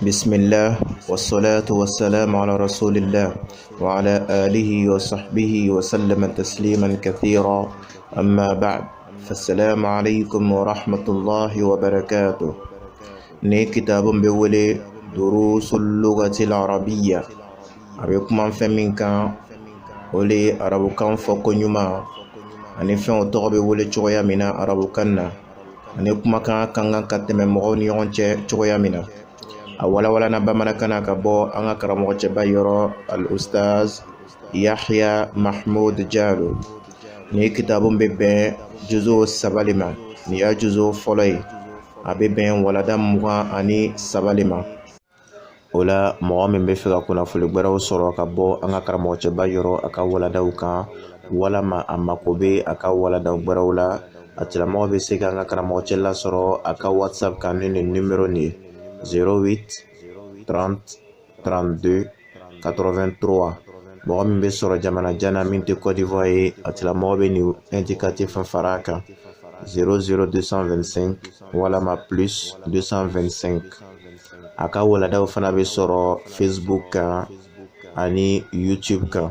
بسم الله والصلاة والسلام على رسول الله وعلى آله وصحبه وسلم تسليما كثيرا أما بعد فالسلام عليكم ورحمة الله وبركاته ني كتاب بولي دروس اللغة العربية أبيكم فمن كان ولي أرابو كان فوقنيما أني فين تغبي ولي تشويا منا أرابو كنا أني كما كان كتم مغوني يونتي تشويا منا wala na bamarakana ka bɔ an ka karamɔgɔ cɛba yɔrɔ al-ustaz Yahya Mahmud Jalo ni kitabun bɛ bɛn juzo sabali ma ni ya juzo fɔlɔ ye a bɛ bɛn walada 23 ma o la mɔgɔ min bɛ fɛ ka kunnafoni gbɛrɛw sɔrɔ ka bɔ an ka karamɔgɔ cɛba yɔrɔ a ka waladaw kan walama a mako bɛ a ka waladaw gbɛrɛw la a tigilamɔgɔ bɛ se ka an ka karamɔgɔ cɛ lasɔrɔ a ka WhatsApp kan ni nin numéro ni ye 08 30 32 83 mɔgɔ min bɛ sɔrɔ jamana jana min tɛ Côte d'Ivoire ye a tigilamɔgɔ bɛ nin indicatif fara a kan 00225 walama plus 225 a ka waladaw fana bɛ sɔrɔ Facebook kan ani YouTube kan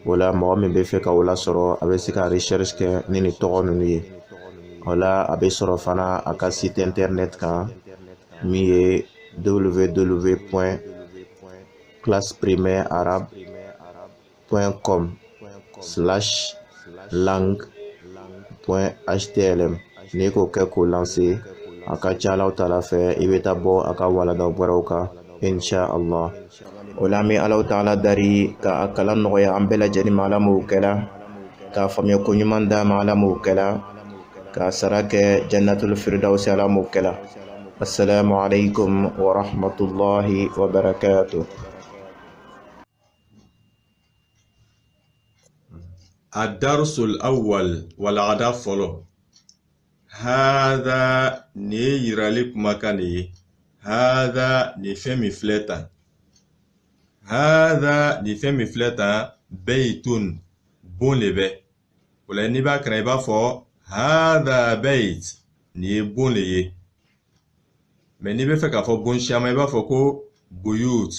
o la mɔgɔ min bɛ fɛ ka o lasɔrɔ a bɛ se ka recherche kɛ ni nin tɔgɔ ninnu ye o la a bɛ sɔrɔ fana a ka site internet kan min ye www.classeprimaire-arabe.com/langue.html n'i ko kɛ k'o lancer a ka ca Alaw Taala fɛ i bɛ taa bɔ a ka waladaw gbɛrɛw kan insha Allah o la an bɛ Alaw Taala dari ka a kalan nɔgɔya an bɛɛ lajɛlen ma Ala m'o kɛla k'a faamuya ko ɲuman d'a ma Ala m'o kɛla k'a sara kɛ jannatul firdawsi Ala m'o kɛla. السلام عليكم ورحمة الله وبركاته. الدرس الأول والعدد فلو هذا نيرالك مكاني هذا نفهم فلتا هذا نفهم فلتا بيت بونلبه ولا نبا كريبا فو هذا بيت نيبونليه mais n'i bɛ fɛ k'a fɔ bon siama i b'a fɔ ko buyut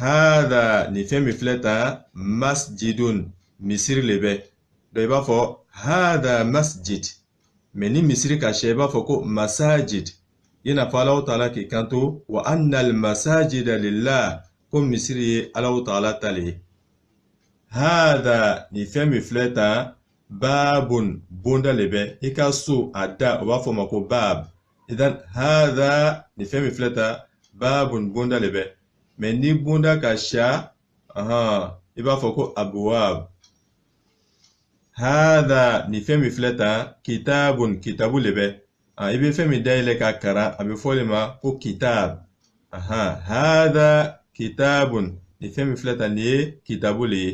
hada ni fɛn min filɛ tan masjidun misiri le bɛ donc i b'a fɔ hada masjid mais ni misiri ka sɛ i b'a fɔ ko masajid i n'a fɔ Alaw Taala k'i kanto wa annal masajida lillah ko misiri ye Alaw Taala ta le ye hada ni fɛn min filɛ tan babun bonda le bɛ i ka so a da o b'a fɔ ma ko bab idan hada ni fɛn min filɛ tan babun bonda le bɛ mais ni bonda ka sha i b'a fɔ ko abwab hada ni fɛn min filɛ tan kitabun kitabu le bɛ i bɛ fɛn min dayɛlɛ ka karan a bɛ fɔ le ma ko kitab hada kitabun ni fɛn min filɛ tan ni ye kitabu le ye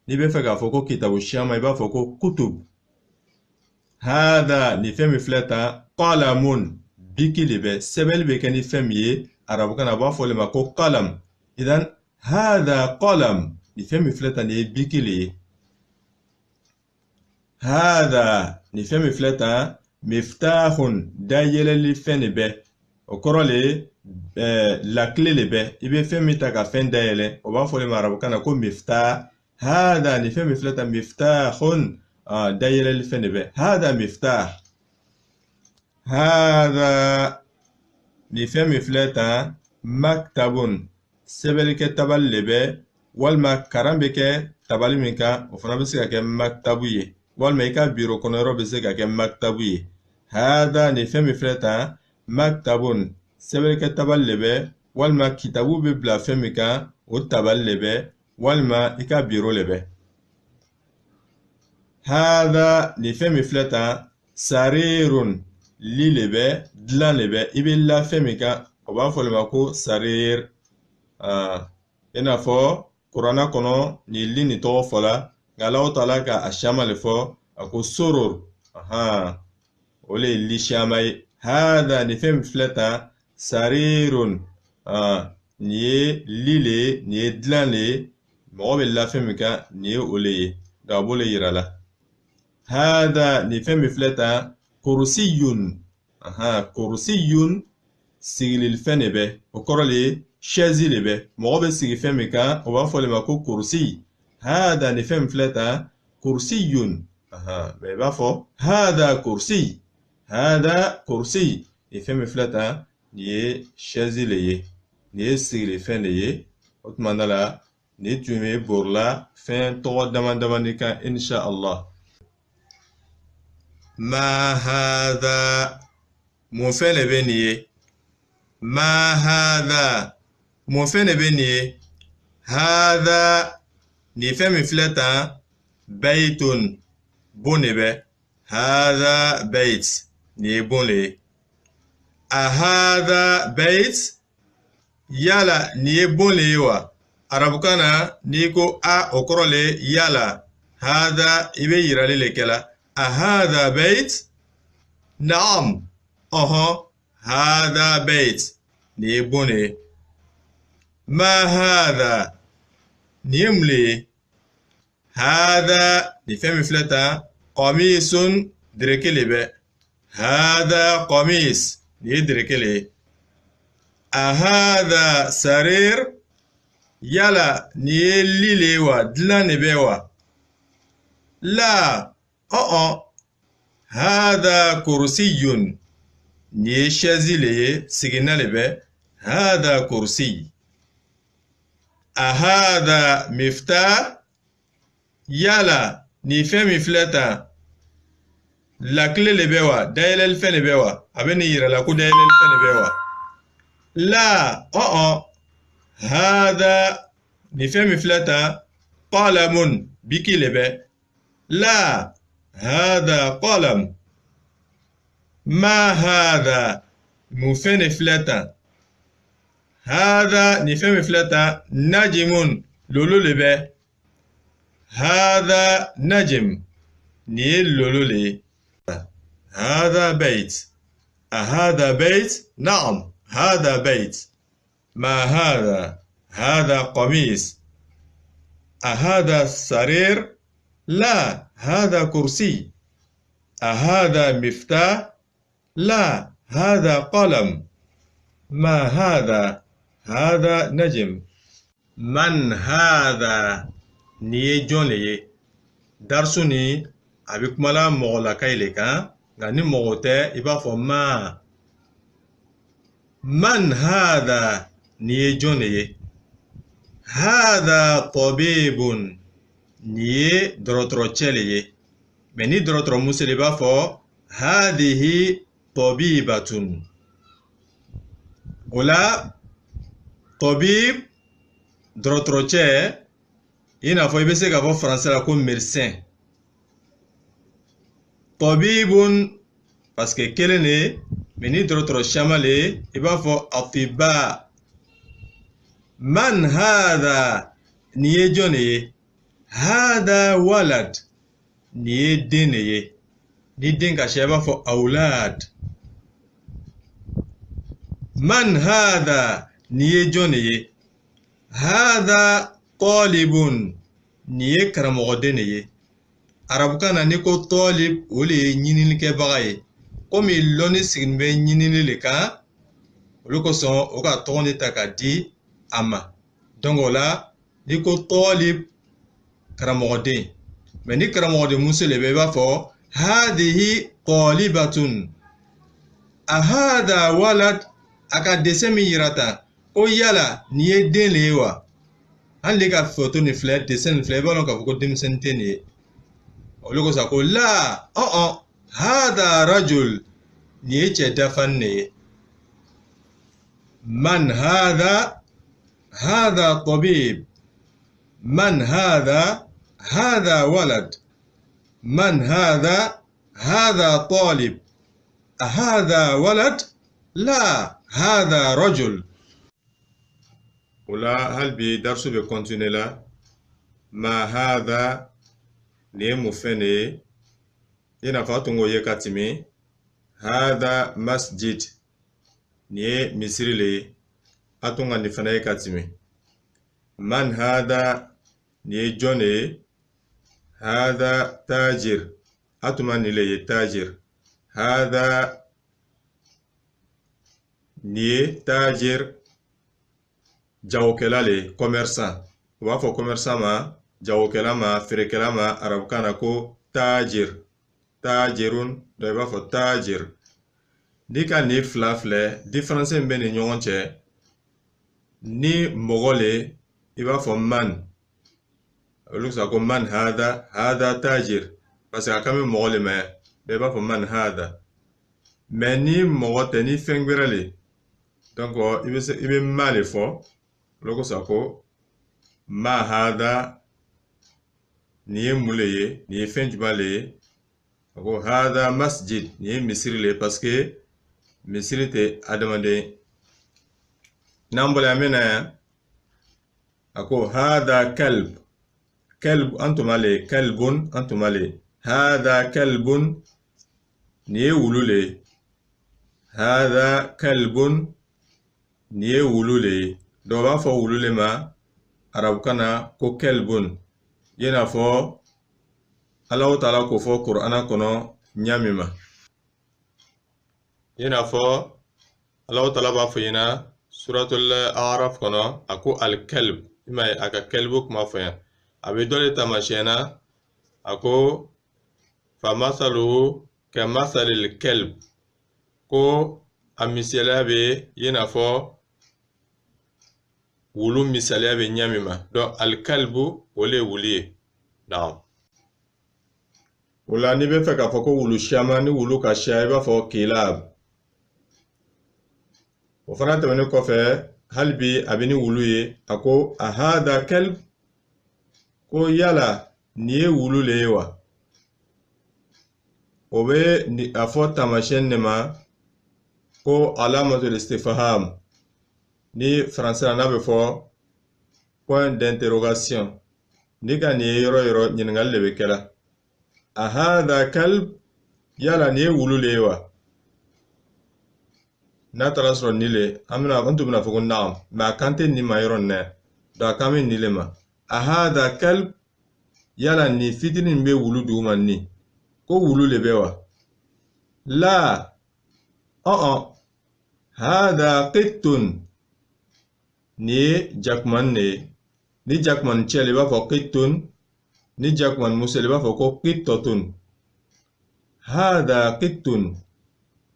n'i bɛ fɛ k'a fɔ ko kitabu siama i b'a fɔ ko kutub hada ni fɛn min filɛ tan qalamun biki le bɛ sɛbɛnni bɛ kɛ ni fɛn min ye arabukan na a b'a fɔ le ma ko qalam idan hada qalam ni fɛn min filɛ tan ni ye biki le ye hada ni fɛn min filɛ tan miftahun dayɛlɛli fɛn de bɛ o kɔrɔ le lakile le bɛ i bɛ fɛn min ta ka fɛn dayɛlɛ o b'a fɔ le ma arabukan na ko miftah hada ni fɛn min filɛ tan miftahun dayɛlɛli fɛn de bɛ hada miftah هذا ni fɛn min filɛ tan maktabun sɛbɛnnikɛ tabali le bɛ walima karan bɛ kɛ tabali min kan o fana bɛ se ka kɛ maktabu ye walima i ka biro kɔnɔ yɔrɔ bɛ se ka kɛ maktabu ye hada ni fɛn min filɛ tan maktabun sɛbɛnnikɛ tabali le bɛ walima kitabu bɛ bila fɛn min kan o tabali le bɛ walima i ka biro le bɛ hada ni fɛn min filɛ tan sarirun li le bɛ dilan le bɛ i bɛ la fɛn min kan o b'a fɔ le ma ko sarir i n'a fɔ kuranna kɔnɔ ni li ni tɔgɔ fɔla nka Alaw Taala ka a siama le fɔ a ko soror o le ye li siama ye hada ni fɛn min filɛ tan sarirun ni ye li le ye ni ye dilan le ye mɔgɔ bɛ la fɛn min kan ni ye o le ye donc a b'o le yira la hada ni fɛn min filɛ tan kursiyun kursiyun sigilil fɛn de bɛ o kɔrɔ le chaise le bɛ mɔgɔ bɛ sigi fɛn min kan o b'a fɔ le ma ko kursi hada ni fɛn min filɛ tan kursiyun mɛ i b'a fɔ hada kursi ni fɛn min filɛ tan nin ye chaise le ye nin ye sigili fɛn de ye o tuma da la nin tun bɛ borila fɛn tɔgɔ dama damani kan insha Allah. Ma hada mun fɛn de bɛ nin ye ma hada mun fɛn de bɛ nin ye hada nin fɛn min filɛ tan baytun bon de bɛ hada bayt nin ye bon de ye a hada bayt yala nin ye bon de ye wa arabukan na n'i ko a o kɔrɔ le yala hada i bɛ yirali le kɛla a hada bayt naam hada bayt nin ye bon de ye ma hada nin ye mun le ye hada nin fɛn min filɛ tan qamisun dereke le bɛ hada qamis nin ye dereke le ye a hada sarir yala nin ye li le ye wa dilan de bɛ wa la hada kursiyun nin ye chaise le ye sigina le bɛ hada kursi a hada miftah yala nin fɛn min filɛ tan lakile le bɛ wa dayɛlɛli fɛn de bɛ wa a bɛ nin yira la ko dayɛlɛli fɛn de bɛ wa la hada nin fɛn min filɛ tan qalamun biki le bɛ la hada qalam ma hada mun fɛn de filɛ tan hada nin fɛn min filɛ tan najimun lolo le bɛ هذا نجم نيل لولولي هذا بيت أهذا بيت نعم هذا بيت ما هذا قميص أهذا سرير لا هذا كرسي أهذا مفتاح لا هذا قلم ما هذا نجم من هذا nin ye jɔn le ye darisu ni a bɛ kumala mɔgɔlakayi le kan nka ni mɔgɔ tɛ i b'a fɔ man hada nin ye jɔn le ye hada tabibun nin ye dɔgɔtɔrɔcɛ le ye mɛ ni dɔgɔtɔrɔmuso le b'a fɔ hadihi tabibatun o la tabib dɔgɔtɔrɔcɛ i n'a fɔ i bɛ se k'a fɔ français la ko médecin tabibun parce que kelen de mais ni dɔgɔtɔrɔ caman le i b'a fɔ atiba man hada nin ye jɔn de ye hada walad nin ye den de ye ni den ka ca i b'a fɔ awlad man hada nin ye jɔn de ye hada talibun nin ye karamɔgɔden de ye arabukan na ni ko talib o le ye ɲininikɛbaga ye komi lɔnni sigin bɛ ɲinini le kan olu kosɔn o ka tɔgɔ de ta ka di a ma donc o la ni ko talib karamɔgɔden mɛ ni karamɔgɔden muso le bɛ i b'a fɔ hadihi talibatun a hada walad a ka dessin min yira tan ko yala nin ye den le ye wa hali ka photo ni filɛ dessin ni filɛ i b'a dɔn k'a fɔ ko denmisɛnnin tɛ nin ye olu ko sa ko la hada rajul nin ye cɛ dafani de ye man hada tabib man hada walad man hada talib hada walad la hada rajul ولا هل بدرس بكونتيني لا ما هذا ني مفني هنا فاتونغو يكاتيمي هذا مسجد ني مصري لي اتونغا نفنا يكاتيمي من هذا ني جوني هذا تاجر اتوما ني لي تاجر هذا nin ye tajir jagokɛla le commerçant u b'a fɔ commerçant ma jagokɛla ma feerekɛla ma arabukan na ko tajir tajirun dɔ i b'a fɔ tajir n'i ka nin fila filɛ différence min bɛ ni ɲɔgɔn cɛ ni mɔgɔ le i b'a fɔ man olu sɔ ko man hada tajir parce que a kan bɛ mɔgɔ le mɛ bɛɛ b'a fɔ man hada mais ni mɔgɔ tɛ ni fɛn wɛrɛ le donc i bɛ ma le fɔ olu sɔ ko ma hada nin ye mun le ye nin ye fɛn jumɛn le ye ko hada masjid nin ye misiri le parce que misiri tɛ adamaden n'an bɔra yan mena yan a ko hada kalb kalb an tun b'a le kalbun an tun b'a le hada kalbun nin ye wulu le hada kalbun nin ye wulu le dɔw b'a fɔ wulu le ma arabukan na ko kalbun i n'a fɔ Allahu Taala k'o fɔ Kur'ana kɔnɔ ɲa min ma i n'a fɔ Allahu Taala b'a fɔ ɲɛna suratul A'raf kɔnɔ a ko al-kalb i m'a ye a ka kalbu kuma fɔ yan a bɛ dɔ de taamasiyɛn na a ko famasaluhu kamasalil kalb ko a misaliya bɛ i n'a fɔ wulu misaliya bɛ ɲa min ma donc al-kalbu o le ye wulu ye naam o la n'i bɛ fɛ k'a fɔ ko wulu siaman ni wulu ka siya i b'a fɔ kilab o fana tɛmɛnen kɔfɛ hali bi a bɛ ni wulu ye a ko a hada kalb ko yala nin ye wulu le ye wa o bɛ a fɔ taamasiyɛn de ma ko alamatul istifham ni faransɛ n'a bɛ fɔ point d'interrogation ni ka nin ye yɔrɔ yɔrɔ ɲininkali de bɛ kɛra a hada kalb yala nin ye wulu le ye wa n'a taara sɔrɔ ni le an tun bɛna fɔ ko naam mais a kan tɛ nin ma yɔrɔ nin dɛ donc a kan bɛ nin le ma a hada kalb yala nin fitinin bɛ wulu duguma nin ko wulu le bɛ wa la hada qittun nin ye jakumani de ye ni jakumani cɛ le i b'a fɔ qittun ni jakumani muso le i b'a fɔ ko qittatun hada qittun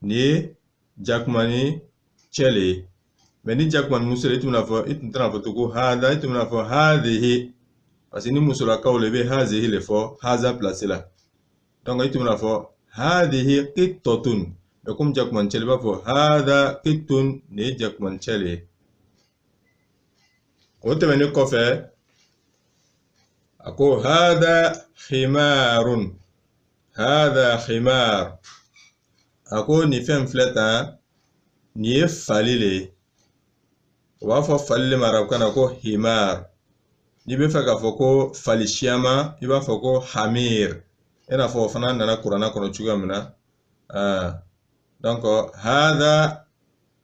nin ye jakumani cɛ le ye mais ni jakumani muso le i tun tɛna fɔ to ko hada i tun bɛna fɔ hadihi parce que ni musolakaw le i bɛ hazihi le fɔ haza place la donc i tun bɛna fɔ hadihi qittatun mais comme jakumani cɛ le i b'a fɔ hada qittun nin ye jakumani cɛ le ye o tɛmɛnen kɔfɛ a ko hada khimarun hada khimar a ko nin fɛn filɛ tan nin ye fali le ye o b'a fɔ fali le ma arabukan na ko himar n'i bɛ fɛ k'a fɔ ko fali siaman i b'a fɔ ko hamir i n'a fɔ o fana nana kuranna kɔnɔ cogoya min na donc hada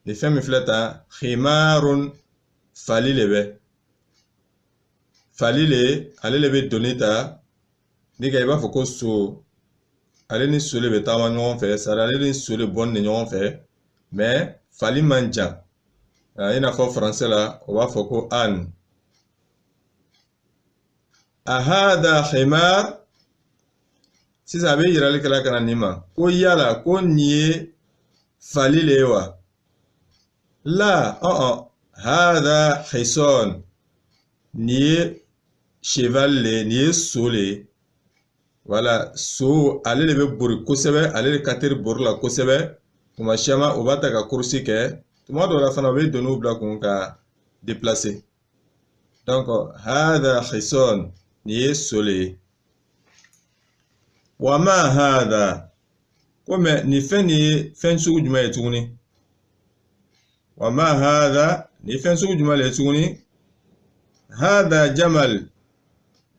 nin fɛn min filɛ tan khimarun fali le bɛ fali le ale le bɛ doni ta ni ka i b'a fɔ ko so ale ni so le bɛ taama ɲɔgɔn fɛ sari ale ni so le bɔnni ɲɔgɔn fɛ mais fali man jan i n'a fɔ faransɛ la o b'a fɔ ko an a hada khimar sisan a bɛ yirali kɛla ka na nin ma ko yala ko nin ye fali le ye wa la hada hison nin ye cheval le nin ye so le wala so ale le bɛ bori kosɛbɛ ale le ka teri bori la kosɛbɛ tuma caman o b'a ta ka kurusi kɛ tuma dɔw la fana o bɛ doniw bila kun ka déplacer donc hada hison nin ye so le ye wa ma hada ko mais nin fɛn nin ye fɛn sugu jumɛn ye tuguni wa ma hada nin fɛn sugu jumɛn le ye tuguni hada jamal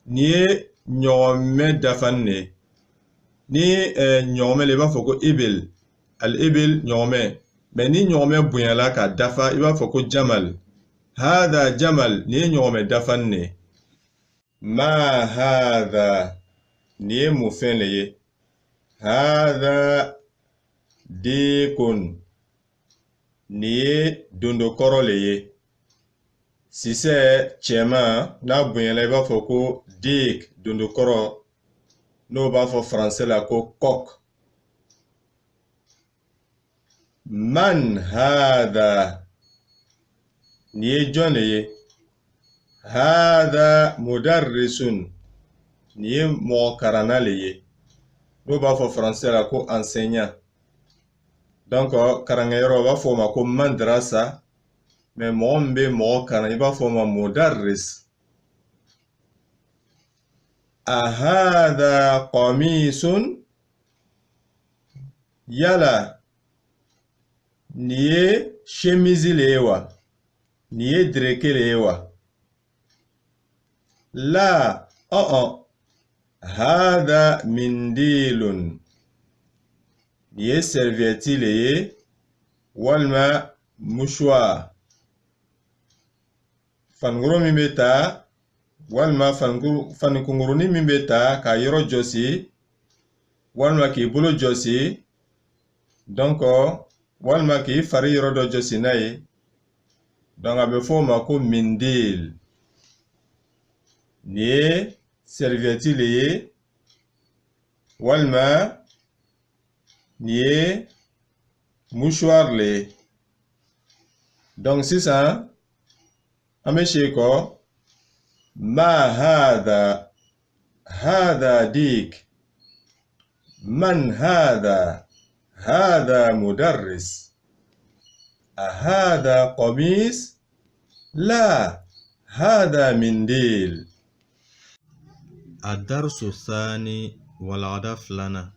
nin ye ɲɔgɔnmɛ dafani de ni ɲɔgɔnmɛ le i b'a fɔ ko ibil al ibil ɲɔgɔnmɛ mais ni ɲɔgɔnmɛ bonyala ka dafa i b'a fɔ ko jamal hada jamal nin ye ɲɔgɔnmɛ dafani de ma hada nin ye mun fɛn le ye hada dikun nin ye dondo kɔrɔ le ye. Sisɛ cɛman n'a bonyana i b'a fɔ ko dig, dondo kɔrɔ, n'o b'a fɔ faransɛ la ko coq. Man hada, nin ye jɔn le ye? Hada mudarrisun, nin ye mɔgɔ karanna le ye. N'o b'a fɔ faransɛ la ko enseignant. Donc karankɛyɔrɔ u b'a fɔ o ma ko madrasa, mais mɔgɔ min bɛ mɔgɔ karan i b'a fɔ o ma mudarris. Ahada qamisun, yala nin ye chemise le ye wa? Nin ye dreke le ye wa? La, hada mindilun, nin ye serviette le ye walima mouchoir. Fankuru min bɛ ta walima fanikunkuru min bɛ ta ka yɔrɔ jɔsi walima k'i bolo jɔsi, donc walima k'i fari yɔrɔ dɔ jɔsi n'a ye, donc a bɛ fɔ o ma ko mindil. Nin ye serviette le ye walima nin ye mouchoir le ye. Donc sisan an bɛ se kɔ ma hada, hada dig, man hada, hada mudarris, ahada qamis, la hada mindil. الدرس الثاني والغدا فلانا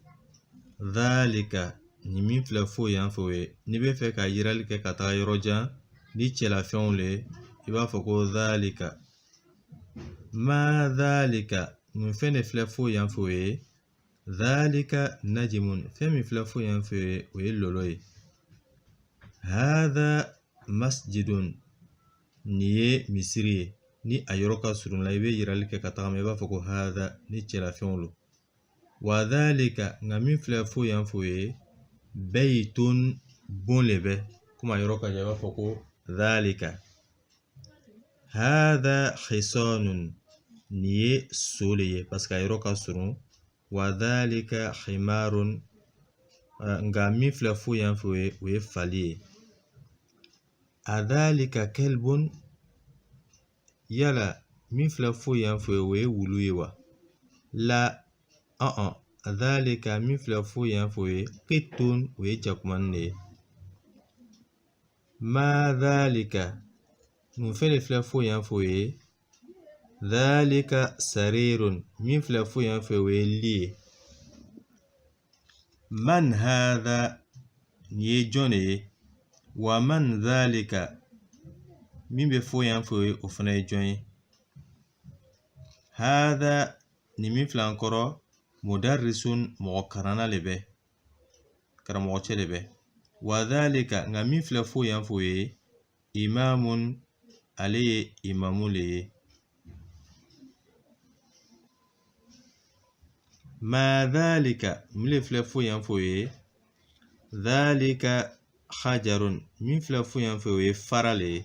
ذلك نمين فلفو ينفوي نبي فك يرالك كتايروجا دي تشلافيون لي يبا فكو ذلك ما ذلك من فين فلفو ينفوي ذلك نجم فين فلفو ينفوي ويلولوي هذا مسجد ني مصري ni a yɔrɔ ka surun la i bɛ yirali kɛ ka tagama i b'a fɔ ko hada ni cɛlafɛnw lo. Wa dhalika nka min filɛ fo yan fo ye baytun bon le bɛ komi a yɔrɔ ka jan i b'a fɔ ko dhalika. Hada khisanun, ni ye so le ye parce que a yɔrɔ ka surun. Wa dhalika khimarun, nka min filɛ fo yan fo ye o ye fali ye. A dhalika kelbun, yala min filɛ fo yan fo ye o ye wulu ye wa? La, dhalika min filɛ fo yan fo ye qittun, o ye jakumani de ye. Ma dhalika, mun fɛn de filɛ fo yan fo ye? Dhalika sarirun, min filɛ fo yan fo ye o ye li ye. Man hadha, ni ye jɔn de ye? Wa man dhalika, min bɛ fo yan fo ye o fana ye jɔn ye? Hada, ni min filɛ an kɔrɔ mudarrisun, mɔgɔ karanna le bɛ, karamɔgɔcɛ le bɛ. Wa dhalika, nka min filɛ fo yan fo ye imamun, ale ye imamu le ye. Ma dhalika, min le filɛ fo yan fo ye dhalika hajarun, min filɛ fo yan fo ye fara le ye.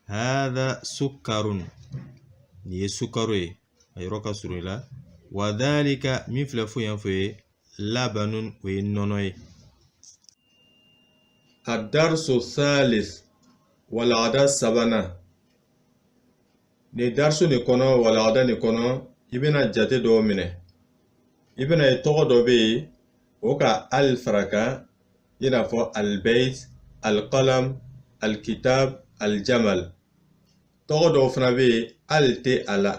Hada sukkarun, ni ye sukaro ye a yɔrɔ ka surun i la. Wa dhalika, min filɛ fo yan fo ye labanun, o ye nɔnɔ ye. Ad-darsu thalith, walagada sabana. Ni darsu ni kɔnɔ walagada ni kɔnɔ i bɛna jate dɔw minɛ. I bɛna ye tɔgɔ dɔ bɛ yen o ka al faraka i n'a fɔ al-bayt, al-qalam, al-kitab, al-jamal. Tɔgɔ dɔw fana bɛ yen al tɛ a la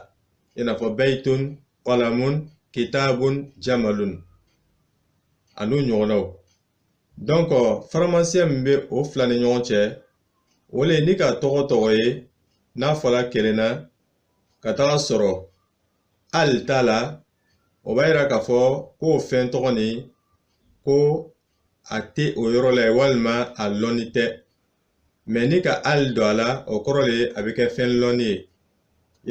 i n'a fɔ baytun, qalamun, kitabun, jamalun ani ɲɔgɔnnaw. Donc faramasiya min bɛ o fila ni ɲɔgɔn cɛ o le ni ka tɔgɔ ye n'a fɔra kelen na ka taga sɔrɔ al t'a la, o b'a yira k'a fɔ k'o fɛn tɔgɔ nin ko a tɛ o yɔrɔ la walima a lɔnni tɛ. Mais ni ka al don a la o kɔrɔ le a bɛ kɛ fɛn lɔnni ye.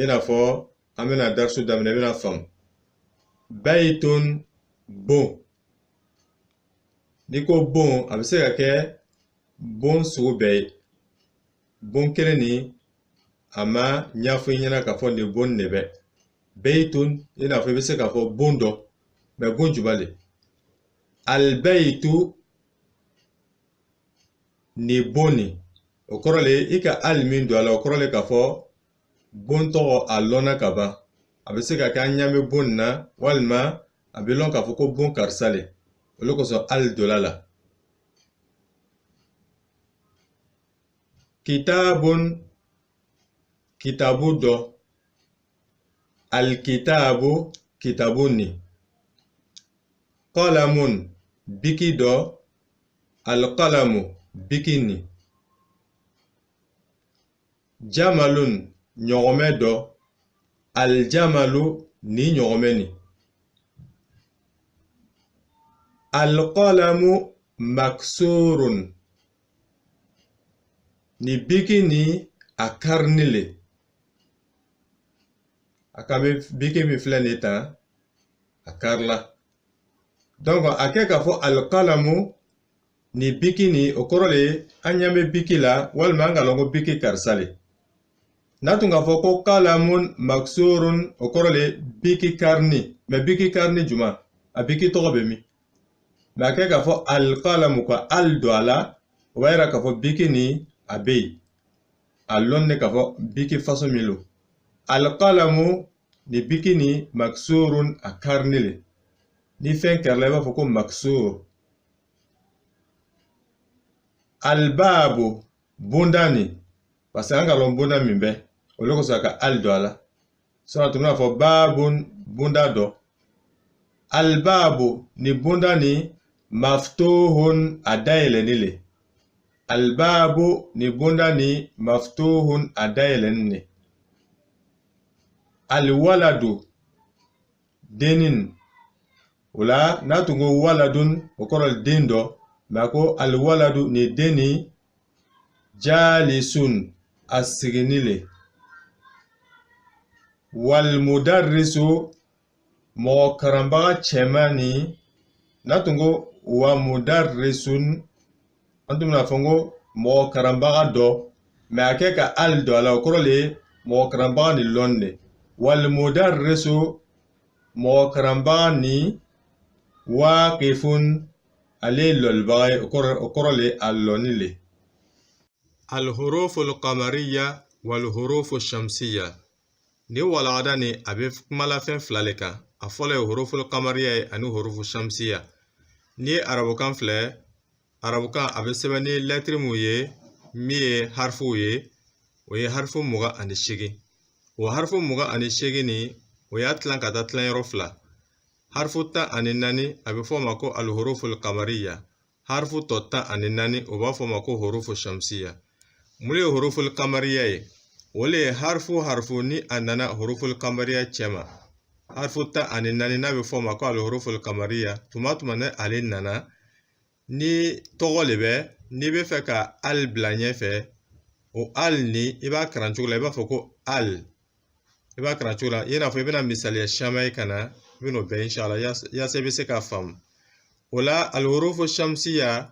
I n'a fɔ an bɛna darisu daminɛ i bɛna faamu. Baytun, bon. Ni ko bon a bɛ se ka kɛ bon sugu bɛɛ ye. Bon kelen ni a ma ɲɛfɔ i ɲɛna k'a fɔ nin bon de bɛ. Beytun i n'a fɔ i bɛ se k'a fɔ bon dɔ, mais bon jumɛn de? Albeytu ni bon ni. O kɔrɔ le i ka al min don a la, o kɔrɔ le k'a fɔ bon tɔgɔ a lɔnna ka ban. A bɛ se ka kɛ an ɲɛ bɛ bon na walima a bɛ lɔn k'a fɔ ko bon karisa le. Olu kosɔn al donna la. Kitabun kitabu dɔ. Alkitabu kitabu ni. Qalamun biki dɔ. Alqalamu biki ni. Jamalun ɲɔgɔmɛ dɔ. Aljamalu ni ɲɔgɔmɛ ni. Alqalamu maksurun ni biki ni a karni le. A ka biki min filɛ nin tan a karila. Donc a kɛ k'a fɔ alqalamu ni biki ni o kɔrɔ le an ɲɛ bɛ biki la walima an ka lɔn ko biki karisa le. N'a tun k'a fɔ ko qalamun maksurun o kɔrɔ le biki karni, mais biki karni juma a biki tɔgɔ bɛ min? Mais a kɛ k'a fɔ alqalamu ka al don a la o b'a yira k'a fɔ biki ni a bɛ yen. A lɔn ne k'a fɔ biki façon min lo. Alqalamu ni biki ni maksurun a karni le. Ni fɛn kɛrila i b'a fɔ ko maksur. Albabu bonda ni. Parce que an ka lɔn bonda min bɛ. Olu kosɔn a ka al don a la. Sinon tun bɛna fɔ babun bonda dɔ. Albabu ni bonda ni maftuhun a dayɛlɛni le. Albabu ni bonda ni maftuhun a dayɛlɛni le. Alwaladu denin. O la n'a tun ko waladun o kɔrɔ den dɔ. Mais ko alwaladu ni deni jalisun a sigini le. Walmudarrisu mɔgɔ karanbaga cɛman ni. N'a tun ko wa mudarrisun an tun bɛna fɔ ko mɔgɔ karanbaga dɔ, mais a kɛ ka al don a la o kɔrɔ le mɔgɔ karanbaga ni lɔn de. Walmudarrisu mɔgɔ karanbaga ni waqifun ale lɔlibaga ye o kɔrɔ le a lɔni le. Alhurufu alqamariya walhurufu shamsiya. Ni walagada ni a bɛ kumalafɛn fila le kan. A fɔlɔ ye hurufu alqamariya ye ani hurufu shamsiya. Ni ye arabukan filɛ, arabukan a bɛ sɛbɛn ni lɛtiri mun ye min ye harifuw ye, o ye harifu 28. O harifu 28 ni o y'a tilan ka taa tilanyɔrɔ fila. Harifu 14 a bɛ fɔ o ma ko alhurufu alqamariya. Harifu tɔ 14 o b'a fɔ o ma ko hurufu shamsiya. Mun ye hurufu alqamariya ye? O le ye harifu ni a nana hurufu alqamariya cɛ ma. Harifu 14 n'a bɛ fɔ o ma ko alhurufu alqamariya. Tuma ne ale nana ni tɔgɔ le bɛ, n'i bɛ fɛ ka al bila ɲɛfɛ, o al ni i b'a karan cogo la i b'a fɔ ko al. I b'a karan cogo la i n'a fɔ i bɛna misaliya caman ye ka na i bɛn'o bɛɛ inshallah yaasa i bɛ se k'a faamu. O la alhurufu shamsiya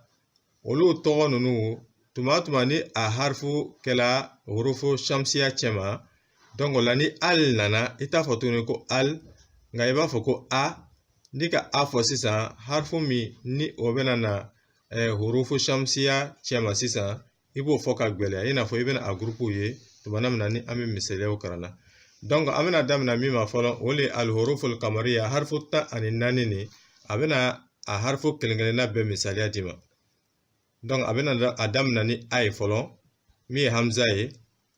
olu tɔgɔ ninnu tuma ni a harifu kɛla hurufu shamsiya cɛma, donc o la ni al nana i t'a fɔ tuguni ko al, nka i b'a fɔ ko a. Ni ka a fɔ sisan harifu min ni o bɛna na hurufu shamsiya cɛma sisan i b'o fɔ ka gwɛlɛya i n'a fɔ i bɛna a gurupuw ye tumana min na ni an bɛ misaliyaw karanna. Donc an bɛna daminɛ min ma fɔlɔ o le alhurufu alqamariya harifu 14 ni a bɛna a harifu kelen kelenna bɛɛ misaliya di ma. Donc a bɛna a daminɛ ni a ye fɔlɔ min ye hamza ye.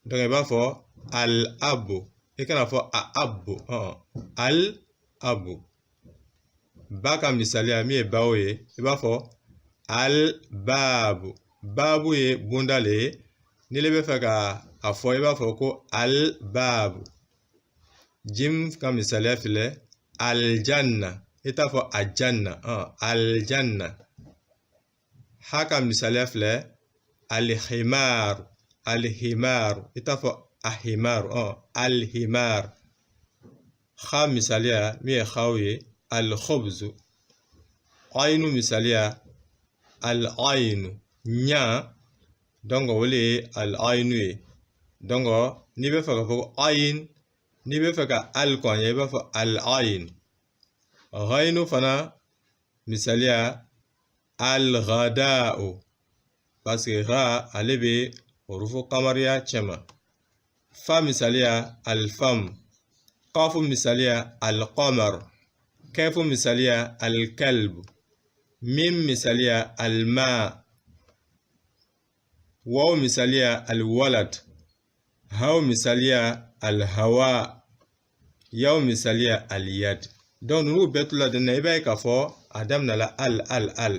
Donc i b'a fɔ al-abu, i kana fɔ a abu, al-abu. Ba ka misaliya min ye bawo ye i b'a fɔ al-babu. Babu ye bonda le ye. Ni le bɛ fɛ ka a fɔ i b'a fɔ ko al-babu. Jim ka misaliya filɛ al-janna. I t'a fɔ al-janna, al-janna. Ha ka misaliya filɛ al-himar. Al-himar. I t'a fɔ ahimar, al-himar. Ha misaliya min ye haw ye al-khubzu. Aynu misaliya al-aynu. Nya donc o le ye al-aynu ye donc n'i bɛ fɛ ka fɔ ko ayin n'i bɛ fɛ ka al kɔn ye i b'a fɔ al-ayin ghaynu fana misaliya al-ghada'u parce que gha ale bɛ hurufu kamariya cɛma fa misaliya al-fam qafu misaliya al-qamar kafu misaliya al-kalb mim misaliya al-ma waw misaliya al-walad haw misaliya al-hawa yaw misaliya al-yad donc ninnu bɛɛ tula dɛnɛ i b'a ye k'a fɔ a daminɛ la al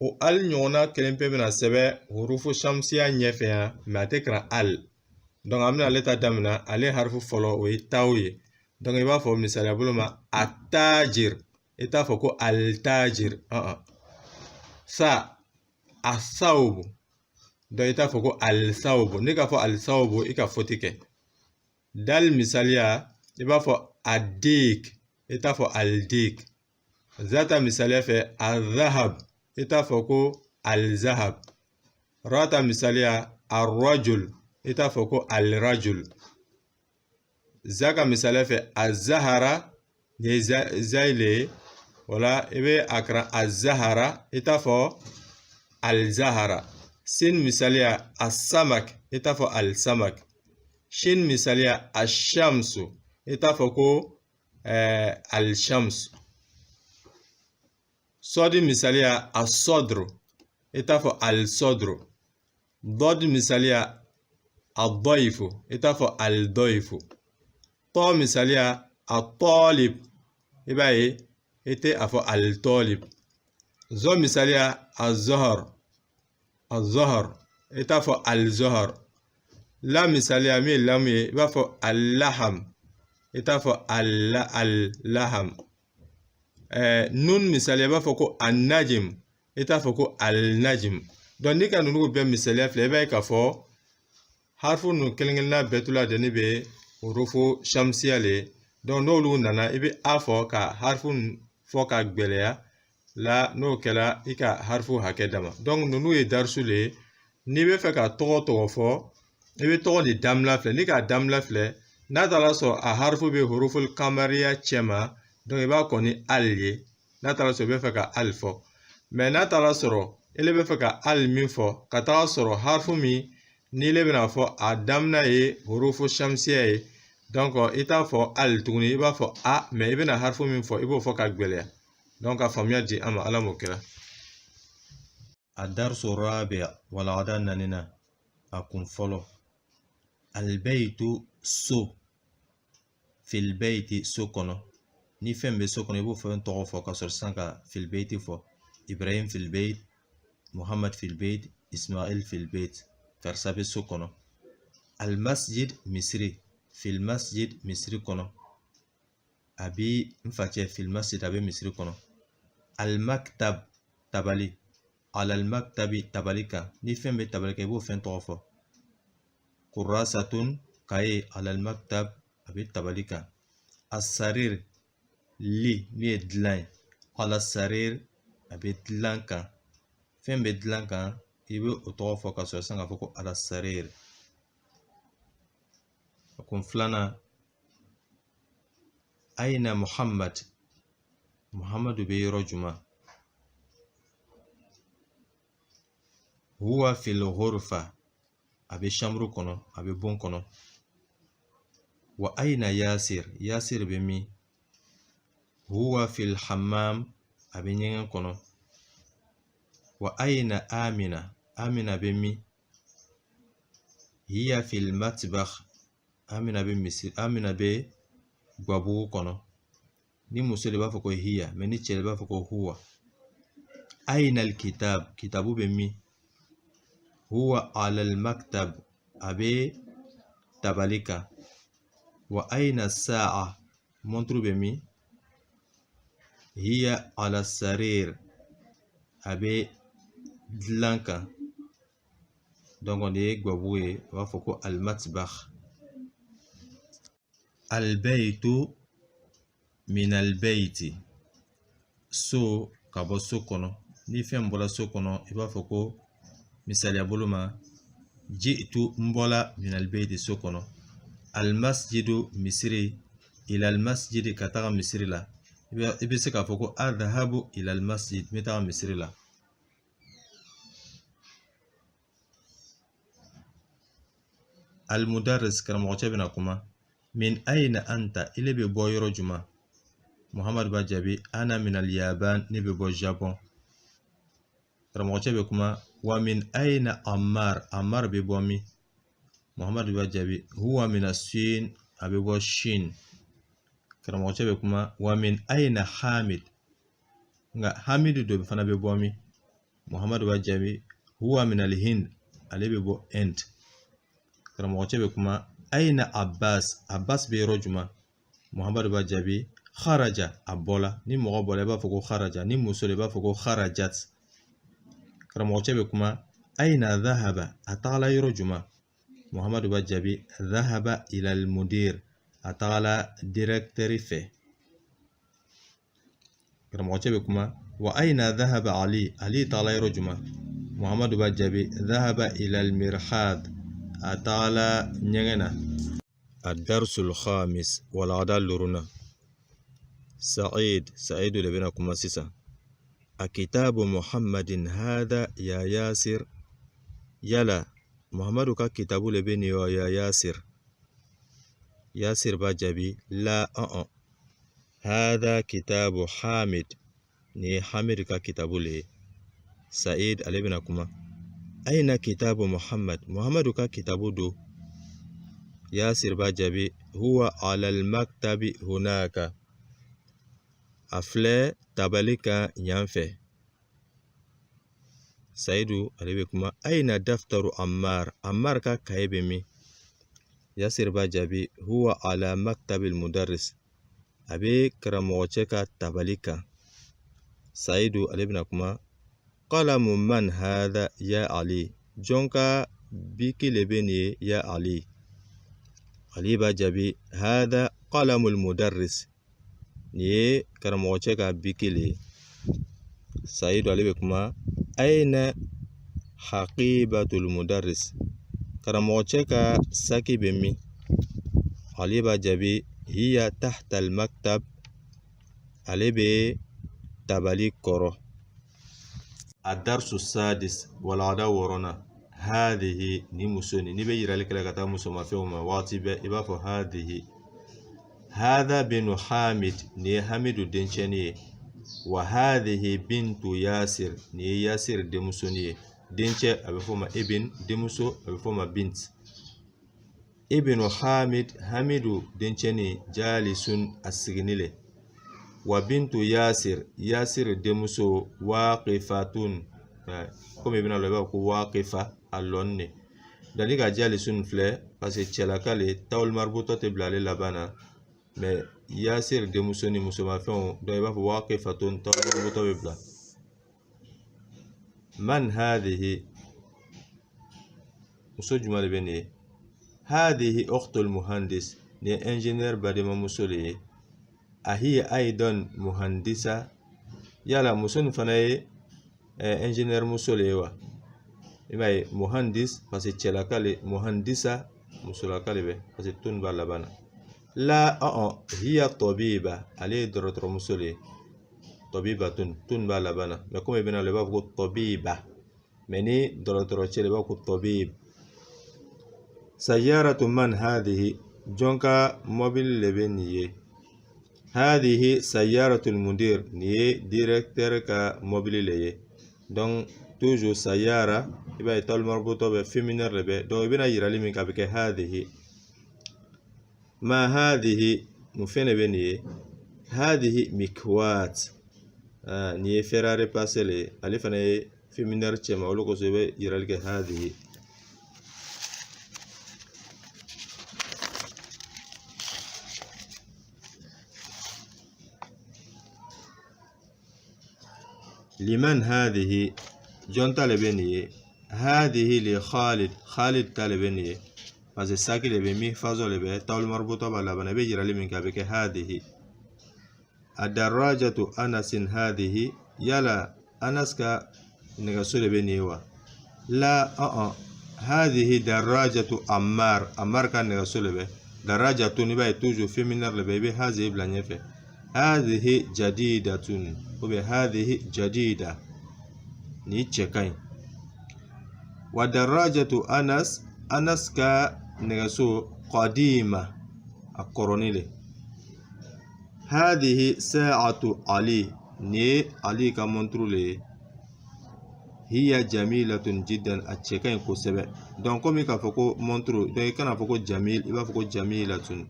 o al ɲɔgɔnna kelen pe bɛna sɛbɛ hurufu shamsiya ɲɛfɛ yan mɛ a tɛ kɛra al donc an bɛna ale ta daminɛ ale harifu fɔlɔ o ye taw ye donc i b'a fɔ misaliya bolo ma atajir i t'a fɔ ko al-tajir sa asawbu donc i t'a fɔ ko al-sawbu ne k'a fɔ al-sawbu i ka fɔti kɛ dal misaliya i b'a fɔ adik i t'a fɔ al-dik zata misaliya fɛ al-zahab i t'a fɔ ko al-zahab rata misaliya al-rajul i t'a fɔ ko al-rajul zaka misaliya fɛ al-zahara ni ye zayle wala i bɛ a kɛra al-zahara i t'a fɔ al-zahara sin misaliya al-samak i t'a fɔ al-samak shin misaliya al-shamsu i t'a fɔ ko al-shams sodi misaliya al-sodru i t'a fɔ al-sodru dod misaliya al-doifu i t'a fɔ al-doifu to misaliya al-talib i b'a ye i tɛ a fɔ al-talib zo misaliya al-zohar i t'a fɔ al-zohar la misaliya min ye lamu ye i b'a fɔ al-laham i t'a fɔ al-laham nun misaliya i b'a fɔ ko al-najim i t'a fɔ ko al-najim donc n'i ka ninnu bɛɛ misaliya filɛ i b'a ye k'a fɔ harifu ninnu kelen-kelenna bɛɛ tula deni bɛ hurufu shamsiya le donc n'olu nana i bɛ a fɔ ka harifu fɔ ka gwɛlɛya la n'o kɛra i ka harifu hakɛ dama donc ninnu ye darisu le ye n'i bɛ fɛ ka tɔgɔ fɔ i bɛ tɔgɔ de damila filɛ ni k'a damila filɛ n'a taara sɔrɔ a harifu bɛ hurufu kamariya cɛma donc i b'a kɔn ni al ye n'a taara sɔrɔ i bɛ fɛ ka al fɔ mais n'a taara sɔrɔ ele bɛ fɛ ka al min fɔ ka taga sɔrɔ harifu min ni le bɛna fɔ a damina ye hurufu shamsiya ye donc i t'a fɔ al tuguni i b'a fɔ a mais i bɛna harifu min fɔ i b'o fɔ ka gwɛlɛya donc ka faamuya di an ma ala m'o kɛra الدرس الرابع والعادة نانينا أكون فلو البيت سو في البيت سكنه ni fɛn bɛ so kɔnɔ i b'o fɛn tɔgɔ fɔ ka sɔrɔ sisan ka filbeiti fɔ ibrahim filbeit muhammad filbeit ismail filbeit karisa bɛ so kɔnɔ almasjid misiri filmasjid misiri kɔnɔ a bi n facɛ filmasjid a bɛ misiri kɔnɔ almaktab tabali alalmaktabi tabali kan ni fɛn bɛ tabali kan i b'o fɛn tɔgɔ fɔ kurasatun kaye alalmaktab a bɛ tabali kan asarir li min ye dilan ye ala sarir a bɛ dilan kan fɛn bɛ dilan kan i bɛ o tɔgɔ fɔ ka sɔrɔ sisan k'a fɔ ko ala sarir a kun filanan ayina muhammadu bɛ yɔrɔ jumɛn huwa fil ghurfa a bɛ chambre kɔnɔ a bɛ bon kɔnɔ wa ayina yasir bɛ min huwa fil hammam a bɛ ɲɛgɛn kɔnɔ wa ayina amina bɛ min hiya fil matbakh amina bɛ gwabugu kɔnɔ ni muso de b'a fɔ ko hiya mais ni cɛ de b'a fɔ ko huwa ayina kitabu bɛ min huwa alal maktab a bɛ tabali kan wa ayina sa'a montre bɛ min hiya ala sarir a bɛ dilan kan donc o de ye gwabugu ye a b'a fɔ ko almatbakh albeitu min albeiti ka bɔ so kɔnɔ ni fɛn bɔra so kɔnɔ i b'a fɔ ko misaliya bolo ma ji'tu mbola min albeyti sokono almasjidu misri ila almasjidi kataga misri la ibe se ka fɔ ko adhabu ila almasjid me taga misri la almudarris karamɔgɔ cɛ bɛna kuma min aina anta ile bɛ bɔ yɔrɔ juma muhammad ba jaabi ana min alyaban ne bɛ bɔ japon karamɔgɔ cɛ bɛ kuma wa min aina ammar bɛ bɔ min muhammad ba jaabi huwa min as-sin a bɛ bɔ shin karamɔgɔ cɛ bɛ kuma wa min aina hamid nga hamidu do fana bɛ bɔ min muhammad ba jaabi huwa min al-hind ale bɛ bɔ end karamɔgɔ cɛ bɛ kuma aina abbas bɛ yɔrɔ juma muhammad ba jaabi kharaja a bɔla ni mɔgɔ bɔla i b'a fɔ ko kharaja ni muso i b'a fɔ ko kharajat karamɔgɔ cɛ bɛ kuma aina dhahaba a tagala yɔrɔ juma muhammad ba jaabi dhahaba ila al-mudir a tagala directeur fɛ karamɔgɔ cɛ bɛ kuma wa aina dhahaba ali tagala yɔrɔ juma muhammad ba jaabi dhahaba ila al-mirhad a tagala ɲɛgɛn na الدرس الخامس والغدا لرنا سعيد لبنا كما سيسا كتاب محمد هذا يا ياسر يلا محمد ka kitabu lebeni ya ياسر باجابي لا هذا كتاب حامد ني حامد ka kitabu le سعيد لبنا كما أين كتاب محمد ka kitabu do ياسر باجابي هو على المكتب هناك أفلا تباليك ينفع سعيد عليكم أين دفتر عمار ka كايبمي ياسر باجابي هو على مكتب المدرس أبي كراموچك تباليك سعيد عليكم قلم من هذا يا علي جونكا بيكي لبني يا علي باجابي هذا قلم المدرس ني كراموچك بيكي سعيد عليكم أين حقيبة المدرس كراموچك ساكي بمي علي باجابي هي تحت المكتب علي بي تبالي كورو الدرس السادس والعدا ورنا هذه نمسوني نبي يرالك لك مسوما فيهما واتبه إبافو هذا بن حامد ني حمد دنشني وهذه بنت ياسر ني ياسر دمسوني دنشة أبفوما ابن دمسو أبفوما بنت ابن حامد دنشني جالس السجنلي وبنت ياسر دمسو واقفة comme ibn al-Baba ko waqifa allonni dalika jalisun fle parce que chelakale tawul marbuto te blale labana mais yasir de musoni musoma fon do ba waqifatun tawul marbuto be bla man hadhihi muso jumale bene hadhihi ukhtul muhandis ni engineer badema musole ahiya aidan muhandisa yala muson fanaye engineer musolewa imay muhandis parce que chelakale muhandisa musolakale be parce que tun balabana la hiya tabiba ale docteur musole tabiba tun balabana mais comme ibn al-Baba ko tabiba meni docteur chele ba ko tabib sayyaratu man hadhihi jonka mobile lebeniye hadhihi sayyaratu al-mudir ni directeur ka mobile leye donc toujours sayara iba etal marbuto be féminin rebe donc ibina yirali min kabike hadhihi ma hadhihi mufene beni hadhihi mikwat ni ferrari pasele alifane féminin chema oluko sebe yirali ke hadhihi لمن هذه جون طالبني هذه لخالد طالبني بس ساكي لبمي فازو لبي طول مربوطة بلا بنبي جرالي من كابك هذه الدراجة أنس هذه يلا أنس كا نغسو لبني لا هذه دراجة أمار أمار كان رسول دراجة توني توجو فيمينر لبيبي هذه بلانيفه هذه جديدة وبهذه جديدة نيتشكاين ودراجة أنس كا نغسو قديمة القرونيلي هذه ساعة علي ني علي كمونترولي هي جميلة جدا أتشكاين كوسبة دون كومي كفوكو مونترو دون كان فوكو جميل يبقى فوكو جميلة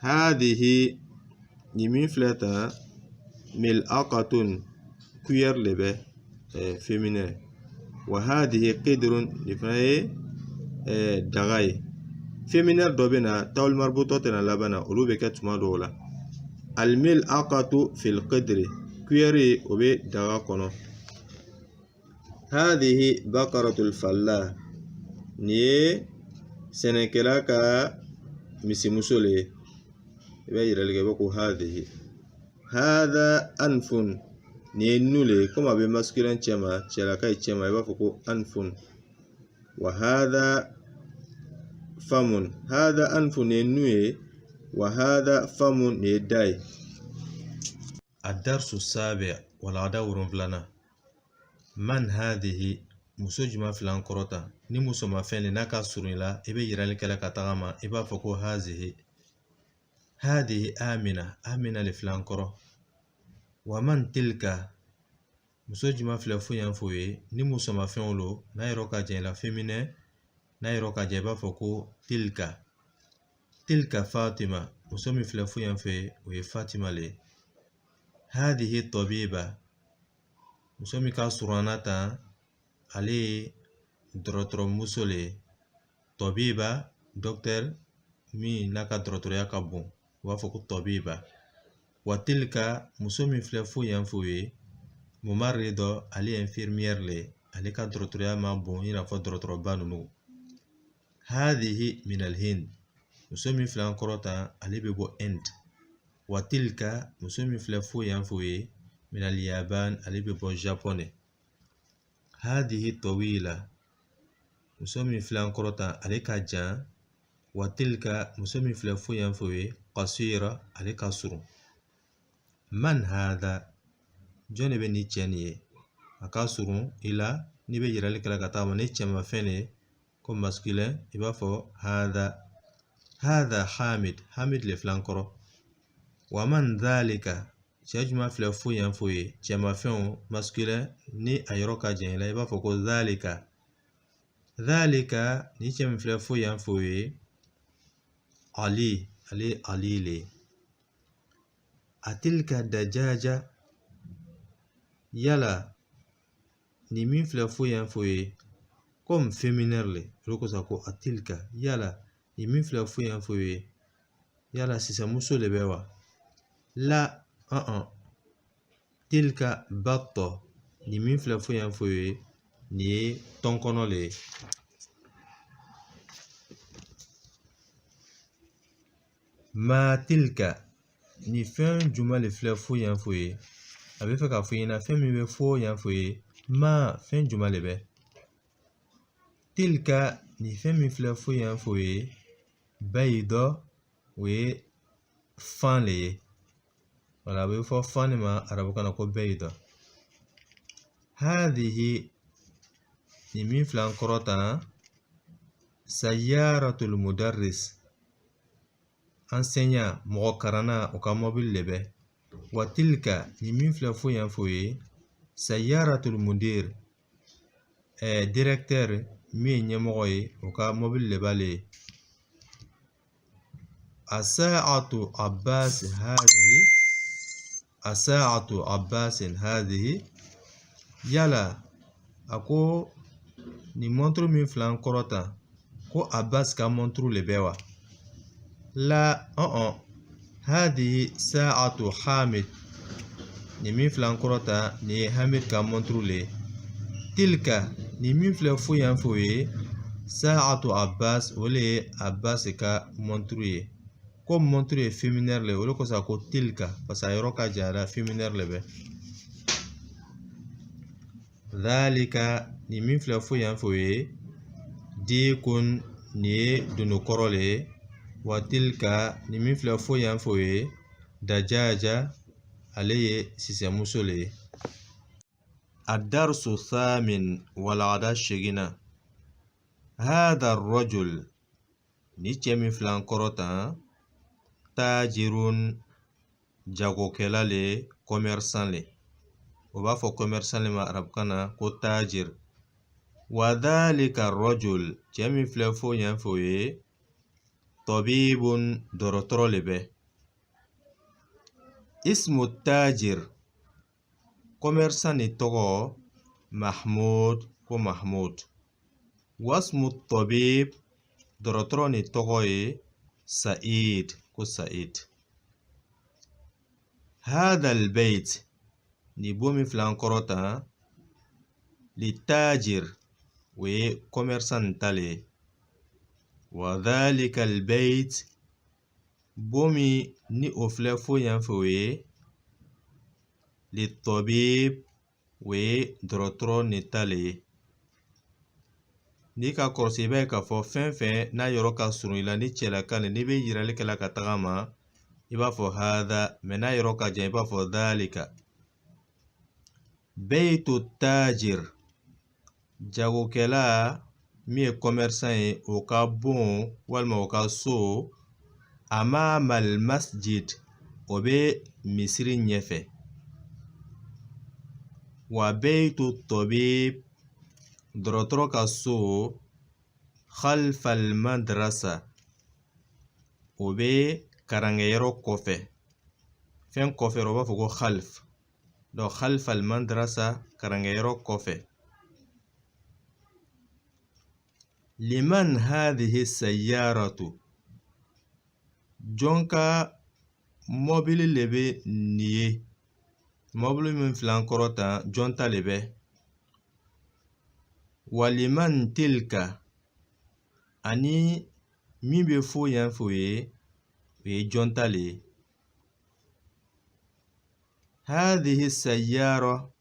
هذه نيمين فلاتا ملعقة كوير لبه فيمينة وهذه قدر لفناي دغاي فيمينر دوبنا تاول مربوطة لبنا أولوبك تمادولا الملعقة في القدر كويري وبي دغا كونو هذه بقرة الفلاح ني سنكلاكا مسيموسولي يبقى لك هذه هذا أنف نينولي كما بمسكولين تشما تشلاكاي تشما يبقى فوكو أنف وهذا فم هذا أنف نينوي وهذا فم نيداي الدرس السابع والعداور فلنا من هذه مسوجما فلان كروتا ni muso ma fɛn naka surun la i bɛ yirali kɛla ka tagama i b'a fɔ ko hazihi amina le filan kɔrɔ wa man tilka muso juma filɛ fu yan fo ye ni muso ma fɛnw lo n'a yɔrɔ ka jan la féminin n'a yɔrɔ ka jan i b'a fɔ ko tilka fatima muso min filɛ fu yan fɛ o ye fatima le hadihi tabiba muso min ka surunna tan ale ye dɔrɔtɔrɔ muso le tabiba docteur min n'a ka dɔrɔtɔrɔya ka bon u b'a fɔ ko tabiba wa tilka muso min filɛ fu yan fo ye mumarridɔ ale ye infirmière le ale ka dɔrɔtɔrɔya ma bon i n'a fɔ dɔrɔtɔrɔba ninnu hadihi min alhind muso min filɛ an kɔrɔ tan ale bɛ bɔ Inde wa tilka muso min filɛ fu yan fo ye min alyaban ale bɛ bɔ Japon de hadihi tawila muso min filɛ an kɔrɔ tan ale ka jan wa tilka muso min filɛ fu yan fo ye qasira ale ka surun man hada jɔn de bɛ ni cɛ nin ye a ka surun i la n'i bɛ yirali kɛla ka taga ma ni cɛmafɛn de ko masculin i b'a fɔ hada hamid le filan kɔrɔ wa man dhalika cɛ juma filɛ fu yan fo ye cɛmafɛnw masculin ni a yɔrɔ ka jan i la i b'a fɔ ko dhalika ni cɛ min filɛ fu yan fo ye ali le atilka dajaja yala ni min filɛ fu yan fo ye comme féminin le olu kosɔn ko atilka yala ni min filɛ fu yan fo ye yala sisan muso le bɛ wa la tilka battɔ ni min filɛ fu yan fo ye ni ye tɔnkɔnɔ le ye ma tilka ni fɛn juma le filɛ fu yan fo ye a bɛ fɛ k'a fɔ ɲɛna fɛn min bɛ fo yan fo ye ma fɛn juma le bɛ tilka ni fɛn min filɛ fu yan fo ye bayidɔ o ye fan le ye wala a bɛ fɔ fan de ma arabukan na ko bayidɔ hadihi ni min filɛ an kɔrɔ tan sayyaratul mudarris enseignant mɔgɔ karanna o ka mobile le bɛ wa tilka ni min filɛ fu yan fo ye sayyaratul mudir directeur min ye ɲɛmɔgɔ ye o ka mobile le b'ale ye asaatu abbasin hadihi yala a ko ni montre min filɛ an kɔrɔ tan ko abbas ka montre le bɛ wa la hadihi saatu hamid ni min filɛ an kɔrɔ tan ni ye hamid ka montre le tilka ni min filɛ fu yan fo ye saatu abbas o le ye abbas ka montre ye ko montre ye féminin le o le kosɔn ko tilka parce que a yɔrɔ ka jan la féminin le bɛ dhalika ni min filɛ fo yan fɛ o ye diikun ni ye dunu kɔrɔ le ye wa tilka ni min filɛ fo yan fɛ o ye dajaja ale ye sisɛmuso le ye الدرس الثامن والعادة الشجنة هذا الرجل نيتشي من فلان كروتا تاجر jago kɛla le commerçant le o b'a fɔ commerçant le ma arabukan na ko tajir wa dhalika rajul cɛ min filɛ fo yan fɛ o ye tabibun dɔrɔtɔrɔ le bɛ ismu tajir commerçant ni tɔgɔ mahmud ko mahmud wasmu tabib dɔrɔtɔrɔ ni tɔgɔ ye sa'id ko sa'id هذا البيت نبومي فلان كروتا للتاجر وكوميرسان تالي وذلك البيت بومي ني أفلفو ينفوي للطبيب ودروترو نتالي نيكا كورسي بيكا فو فين نا يروكا سنويلا نيتشيلا كان نبي يرالي كلا كتغاما يبقى فو هذا من يروكا جاي يبقى فو ذلك بيت التاجر جاغو كلا مي كوميرسان اوكا بون والما اوكا سو امام المسجد وبي مصري نيفه وبيت الطبيب دروتروكا سو خلف المدرسة وبي karangeyɔrɔ kɔfɛ fɛn kɔfɛ o b'a fɔ ko khalf donc khalf al madrasa karangeyɔrɔ kɔfɛ liman hadhihi sayyaratu jɔn ka mɔbili le bɛ nin ye mɔbili min filan kɔrɔ tan jɔn ta le bɛ waliman tilka ani min bɛ fo yan fo ye جونتالي هذه السيارة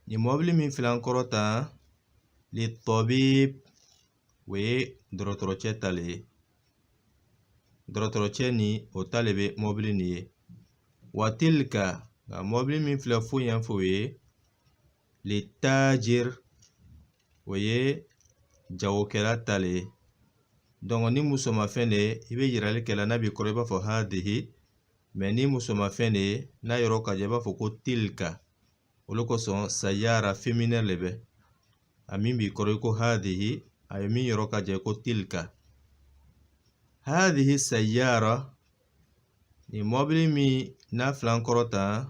نموبل من فلان كروتا للطبيب ودروتروتشيتالي دروتروتشيني وطالب موبلني وتلك موبل من فلان فو ينفوي للتاجر جاوكراتالي donc ni musoma fɛn de i bɛ yirali kɛla n'a b'i kɔrɔ i b'a fɔ hadihi mais ni musoma fɛn de n'a yɔrɔ ka jan i b'a fɔ ko tilka olu kosɔn sayara féminin le bɛ a min b'i kɔrɔ i ko hadihi a ye min yɔrɔ ka jan ko tilka hadihi sayara ni mɔbili min n'a filan kɔrɔ tan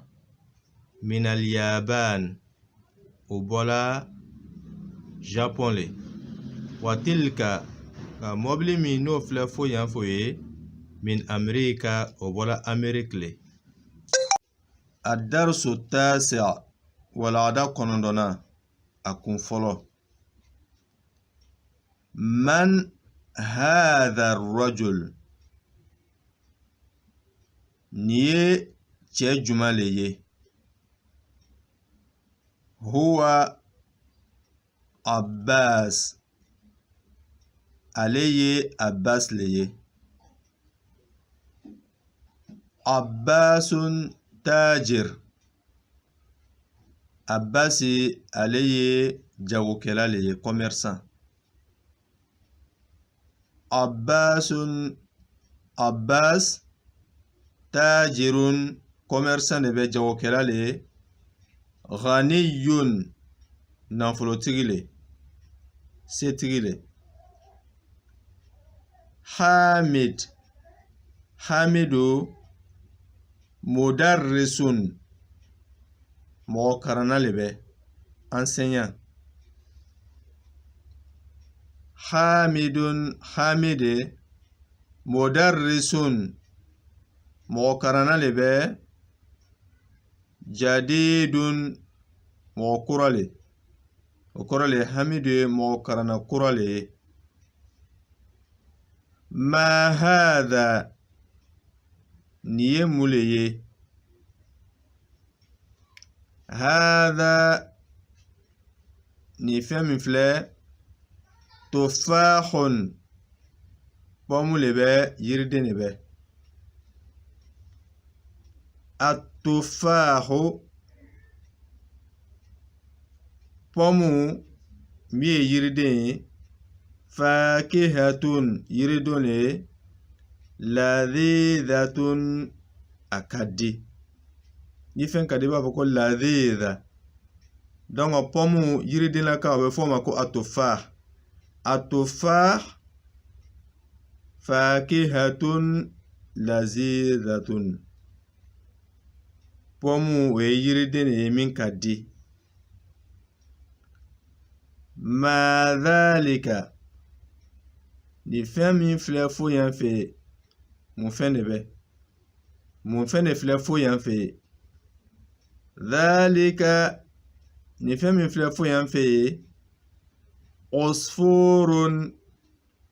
minal yaban o bɔla japon le wa tilka mɔbili min n'o filɛ fo yan fo ye min amerika o bɔla amerik le adarsu tasi' walada kɔnɔndɔna a kun fɔlɔ man hadha rajul ni ye cɛ juma le ye huwa abbas ale ye abbas le ye abbasun tajir abbasi ale ye jagokɛla le ye commerçant abbas tajirun commerçant de bɛ jagokɛla le ye ghaniyun nafolotigi le setigi le hamidu mudarrisun mɔgɔ karanna le bɛ enseignant hamide mudarrisun mɔgɔ karanna le bɛ jadidun mɔgɔ kura le o kɔrɔ le hamidu ye mɔgɔ karanna kura le ye ma hadha ni ye mun le ye hadha ni fɛn min filɛ tufahun pɔmu le bɛ yiriden de bɛ atufahu pɔmu min ye yiriden ye fakihatun yiridon le ladhidatun a ka di ni fɛn ka di b'a fɔ ko ladhida donc pɔmu yiriden la kan o bɛ fɔ o ma ko atufah atufah fakihatun lazidatun pɔmu o ye yiriden de ye min ka di ma dhalika ni fɛn min filɛ fo yan fɛ mun fɛn de bɛ mun fɛn de filɛ fo yan fɛ dhalika ni fɛn min filɛ fo yan fɛ usfurun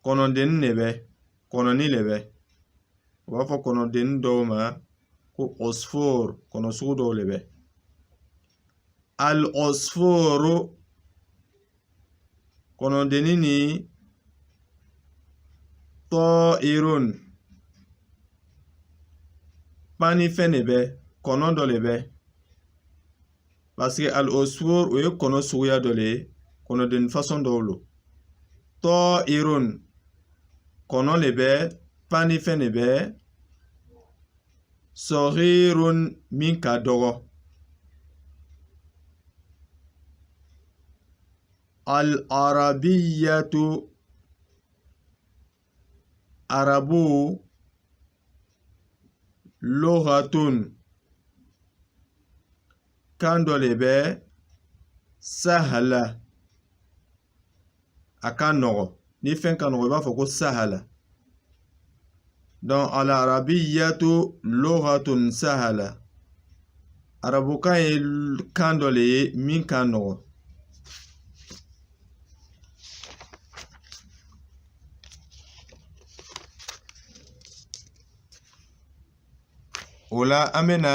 kɔnɔdenni de bɛ kɔnɔni le bɛ o b'a fɔ kɔnɔdenni dɔw ma ko usfur kɔnɔ sugu dɔw le bɛ al usfuru kɔnɔdenni ni ta'irun pani fɛn de bɛ kɔnɔ dɔ le bɛ parce que al usfur o ye kɔnɔ suguya dɔ le ye kɔnɔdenni façon dɔw lo ta'irun kɔnɔ le bɛ pani fɛn de bɛ saghirun min ka dɔgɔ al arabiyatu arabu lughatun kan dɔ le bɛ sahala a ka nɔgɔ ni fɛn ka nɔgɔ i b'a fɔ ko sahala donc al arabiyatu lughatun sahala arabukan ye kan dɔ le ye min ka nɔgɔ o la an bɛna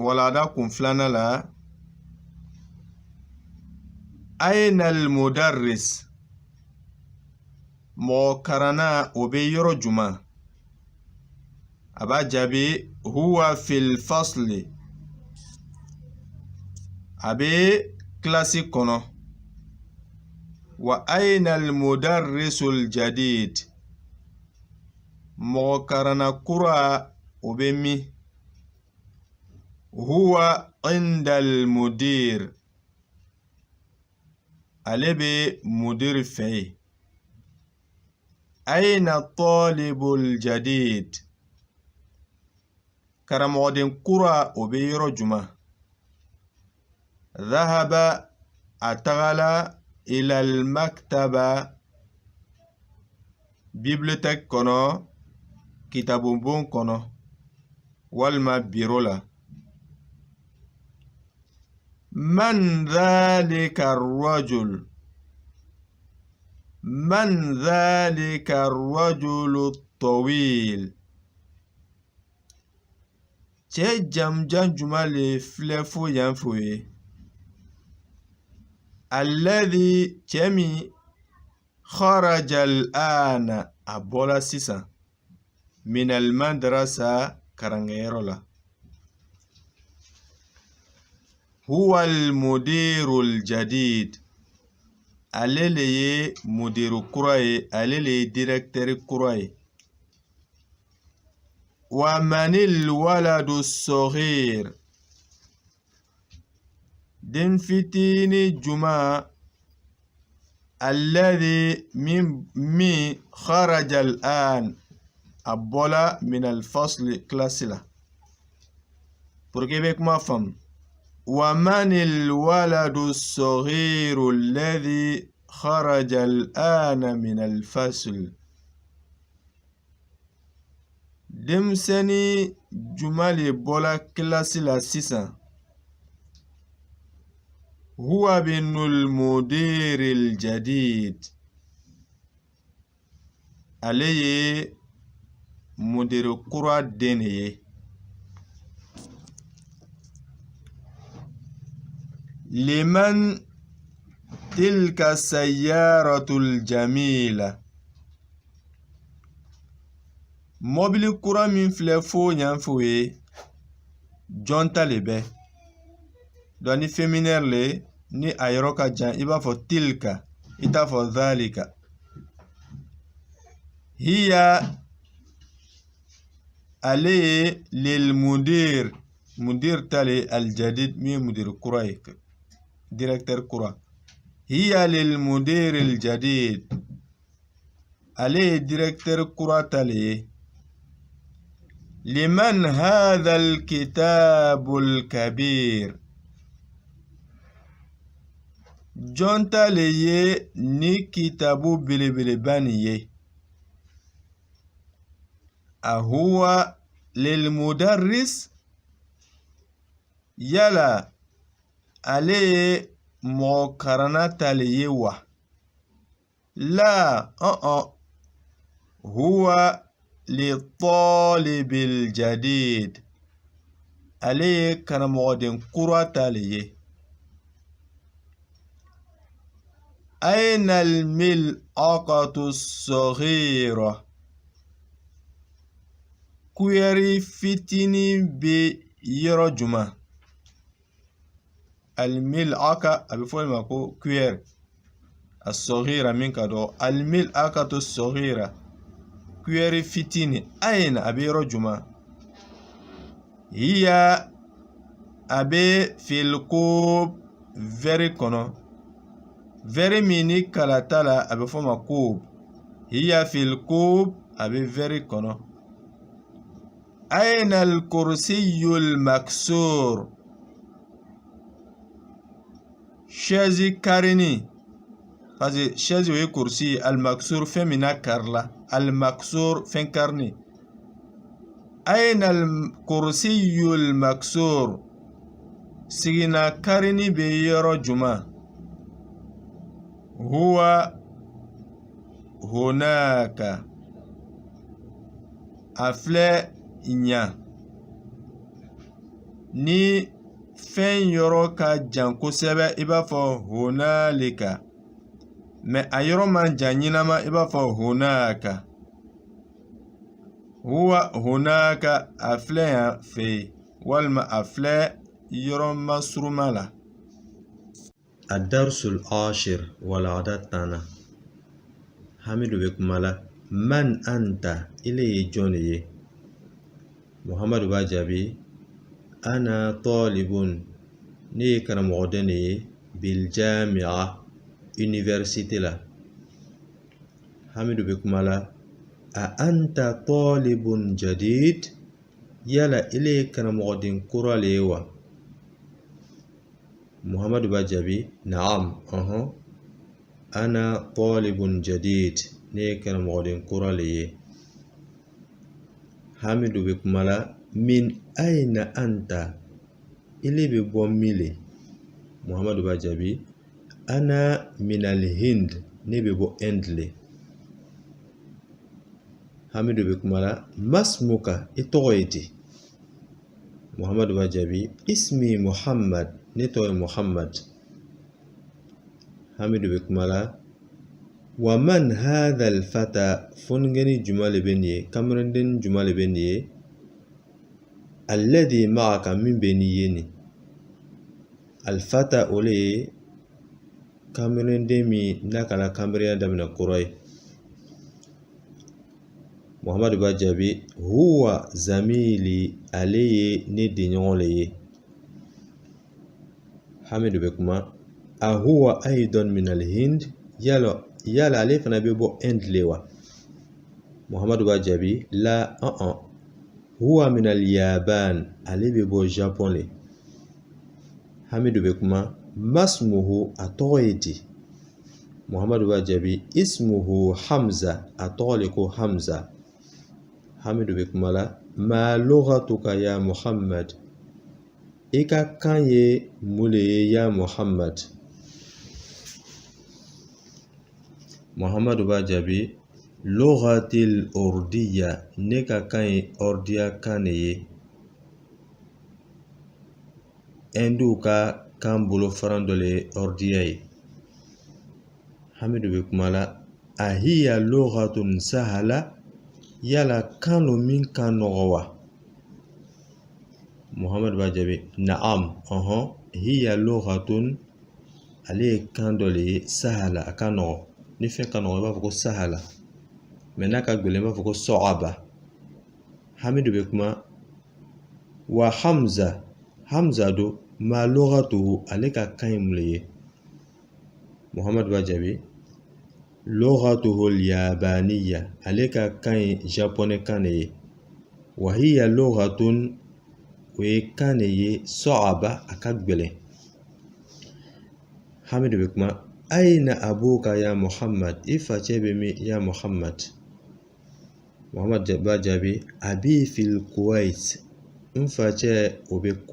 walada kun filanan la ayna al mudarris mɔgɔ karanna o bɛ yɔrɔ juman a b'a jaabi huwa fil fasli a bɛ kilasi kɔnɔ wa ayna al mudarrisul jadid mɔgɔ karanna kura o bɛ min huwa inda al mudir ale bɛ mudir fɛ yen ayna talibul jadid karamɔgɔden kura o bɛ yɔrɔ juman dhahaba a tagala ila al maktaba bibliothèque kɔnɔ kitabubon kɔnɔ walima biro la man dhalika ar-rajul man dhalika ar-rajulu at-tawil cɛ jamjan juma le filɛ fo yan fo ye alladhi cɛ min kharaja al-ana a bɔla sisan min al-madrasa karankɛyɔrɔ la huwa al-mudiru al-jadid ale le ye mudiru kura ye ale le ye directeur kura ye wa manil waladu as-saghir den fitini juma alladhi min kharaja al-an a bɔla min al-fasli classe la pour que i bɛ kuma faamu wa manil waladu as-saghiru alladhi kharaja al-ana min al-fasl denmisɛnni juma le bɔla classe la sisan huwa binul mudiril jadid ale ye mudiri kura den de ye liman tilka sayyaratul jamila. Mobili kura min filɛ fo ɲan fo ye jɔnta le bɛ. Donc ni féminin le ni a yɔrɔ ka jan i b'a fɔ tilka i t'a fɔ dhalika. Hiya ale ye lil mudir. Mudir tale aljadid min mudir kura ye directeur kura. Hiya lil mudir aljadid. Ale ye directeur kura tale ye. Liman hadha alkitabul kabir. Jonta le ye ni kitabu belebeleba ni ye. Ahuwa lil mudarris. Yala ale ye mɔgɔ karana tale ye wa. La huwa li talibil jadid. Ale ye karamɔgɔden kura tale ye. Aina al-mil'aqatu as-saghira. Kuyari fitini be yɔrɔ juma. Al-mil'aqa a bɛ fɔ ma ko kuyari as-saghira min ka dɔgɔ. Al-mil'aqatu as-saghira kuyari fitini aina a bɛ yɔrɔ juma. Hiya a bɛ fil koob vɛri kɔnɔ. Vɛri min ni kalata la a bɛ fɔ ma koob. Hiya fil koob a bɛ vɛri kɔnɔ. Aina al-kursiyul maksur. Chaise karini. Parce que chaise ou kursi al-maksur femina karla. Al-maksur fen karni. Aina al-kursiyul maksur. Sigina karini be yɔrɔ juma. Huwa hunaka. Afle nya. Ni fen yɔrɔ ka jan kosɛbɛ i b'a fɔ hunalika. Mais a yɔrɔ man jan ɲinama i b'a fɔ hunaka. Huwa hunaka a filɛ yan fɛ walima a filɛ yɔrɔ masuruma la. الدرس العاشر والعادة تانا حمد بكمالا من أنت إلي جوني محمد باجابي أنا طالب ني كان مغدني بالجامعة université لا حمد بكمالا أنت طالب جديد يلا إلي كان مغدن كرة ليوا محمد باجابي نعم أنا طالب جديد نيكنا مغدين كورالي حمد بكمالا من أين أنت إلي ببوميلي محمد باجابي أنا من الهند نبيبو إندلي حمد بكمالا ما اسمك إتوغيتي محمد باجابي اسمي محمد نتوي محمد حمد بكمالا ومن هذا الفتى فنغني جمال بني كامرندن جمال بني الذي معك من بنيني الفتى أولي كامرندن مي نكالا كامريا دمنا كوراي محمد باجابي هو زميلي علي ندي نيولي حمد بكما أهو أيضا من الهند يالا عليه فنبيبو إند لوا محمد باجابي لا هو من اليابان عليه بيبو جابوني حمد بكما ما اسمه أطويتي محمد باجابي اسمه حمزة أطولك حمزة حمد بكما ما لغتك يا محمد Ika kanye mule ya Muhammad. Muhammad bajabi lughatil urdiya neka kanye ordiya kanye. Endu ka kan bolo farandole ordiya. hamidu be kuma la ahiya lughatun sahala yala kanu min ka nɔgɔ wa Muhammad b'a jaabi na'am hiya lughatun ale ye kan dɔ le ye sahala a ka nɔgɔ ni fɛn ka nɔgɔ i b'a fɔ ko sahala mɛ n'a ka gɛlɛn i b'a fɔ ko sɔ'aba hamidu be kuma wa hamza do ma lughatuhu ale ka kan ye mun le ye Muhammad b'a jaabi lughatuhu al-yabaniya ale ka kan ye japonais kan de ye wa hiya lughatun o ye kan de ye sɔ'aba a ka gɛlɛn hamidu be kuma aina abuka ya Muhammad i facɛ bɛ min ya Muhammad Muhammad b'a jaabi abi fil Kuwait n facɛ o bɛ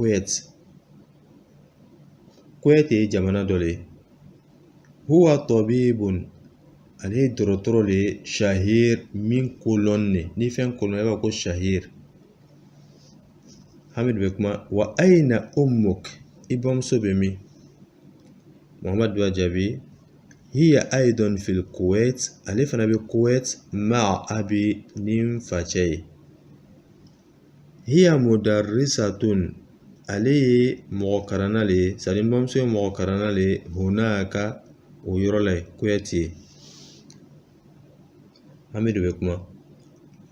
Kuwait ye jamana dɔ le ye huwa tabibun ale ye dɔgɔtɔrɔ le ye shahir min kolɔn ne ni fɛn kolɔn i b'a fɔ ko shahir hamidu bɛ kuma wa aina ummuk i bamuso bɛ min Muhammad b'a jaabi hiya aidan fil Kuwait ale fana bɛ Kuwait ma'a abi ni n facɛ ye hiya mudarrisatun ale ye mɔgɔ karanna le ye sadi n bamuso ye mɔgɔ karanna le ye hunaka o yɔrɔ la ye Kuwait ye hamidu bɛ kuma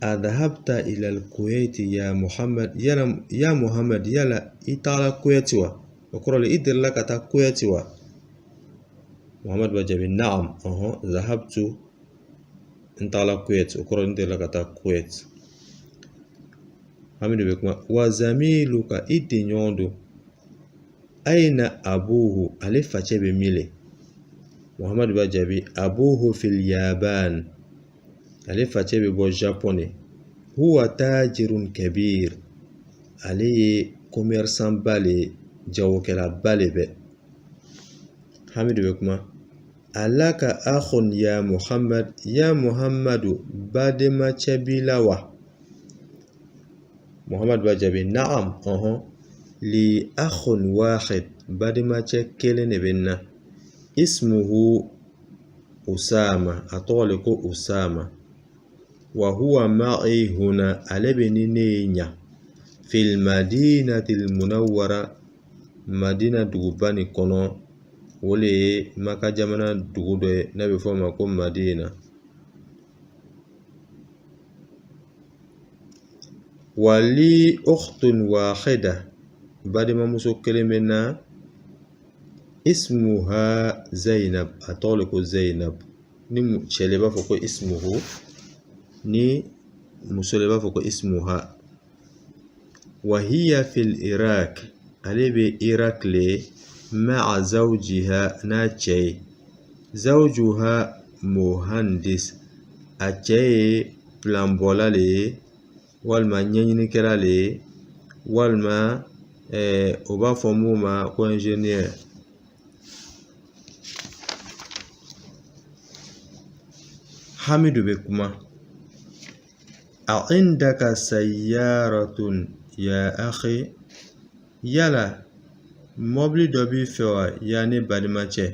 adhabta ila al-Kuwait ya Muhammad yala i taara Kuwait wa o kɔrɔ le i delila ka taa Kuwait wa Muhammad b'a jaabi na'am zahabtu n taara Kuwait o kɔrɔ n delila ka taa Kuwait hamidu bɛ kuma wa zamiluka i tɛɲɔgɔn do aina abuhu ale facɛ bɛ min le Muhammad b'a jaabi abuhu fil yaban ale facɛ bɛ bɔ Japon de huwa tajirun kabir ale ye commerçant ba le jagokɛla ba le bɛ hamidu bɛ kuma alaka akhun ya Muhammadu bademacɛ b'i la wa Muhammad b'a jaabi na'am li akhun wahid bademacɛ kelen de bɛ n na ismuhu Usama a tɔgɔ le ko Usama wa huwa ma'i huna ale bɛ ni ne ye ɲa fil madinatil munawwara Madina duguba ni kɔnɔ o le ye Maka jamana dugu dɔ ye n'a bɛ fɔ o ma ko Madina wali ukhtun wahida bademamuso kelen bɛ n na ismuha Zainab a tɔgɔ le ko Zainab ni cɛ le b'a fɔ ko ismuhu ni muso le b'a fɔ ko ismuha wa hiya fil Iraq ale bɛ Iraq le ma'a zawjiha n'a cɛ ye zawjuha muhandis a cɛ ye plan bɔla le ye walima ɲɛɲinikɛla le ye walima o b'a fɔ mun ma ko ingénieur hamidu bɛ kuma a indaka sayyaratun ya akhi yala mɔbili dɔ b'i fɛ wa ya ne balimacɛ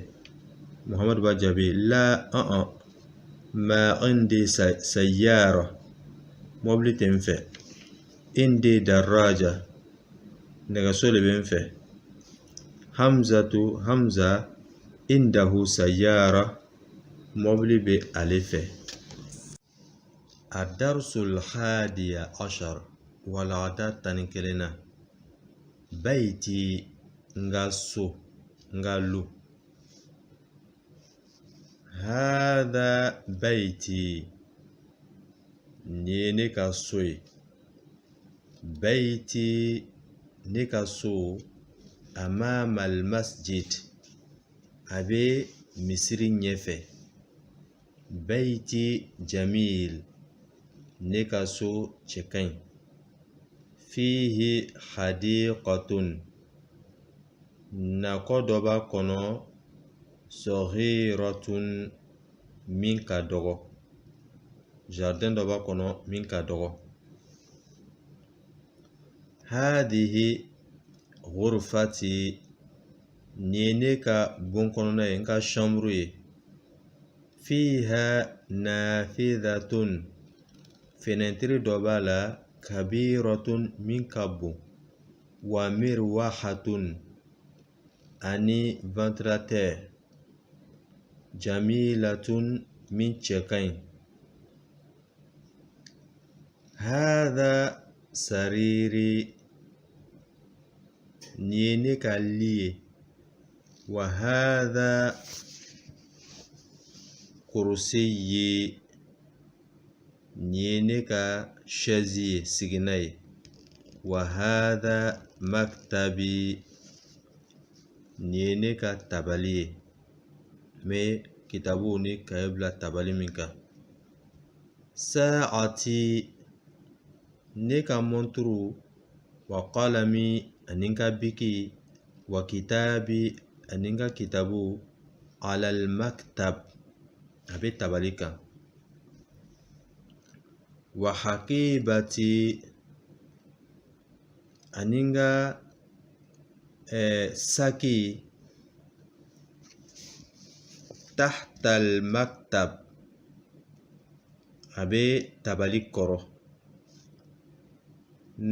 Muhammad b'a jaabi la ma indi sayyara mɔbili tɛ n fɛ indi daraja nɛgɛso le bɛ n fɛ Hamza indahu sayyara mɔbili bɛ ale fɛ adarsul hadiya ashar walagada tani kelenna baiti nga so nga lu hada baiti ni ne ka so ye baiti ne ka so amama al masjid a bɛ misiri ɲɛfɛ baiti jamil ne ka so cɛ ka ɲi fihi hadiqatun nakɔ dɔ b'a kɔnɔ sɔghiratun min ka dɔgɔ jardin dɔ b'a kɔnɔ min ka dɔgɔ hadihi ghurfati ni ne ka bon kɔnɔna ye n ka chambre ye fiha nafidhatun fenentiri dɔ b'a la kabiratun min ka bon wa mirwahatun ani ventilateur jamilatun min cɛ ka ɲi. hadha sariri ni ye ne ka li ye. wa hadha kursiyi ni ye ne ka chaise ye sigina ye. wa hadha maktabi ni ye ne ka tabali ye. me kitabu ni kaye bila tabali min kan. saati ne ka monturu wa qalami ani ka biki wa kitabi ani ka kitabu alal maktab a bɛ tabali kan. wa hakibati ani ka saki tahtal maktab a bɛ tabali kɔrɔ.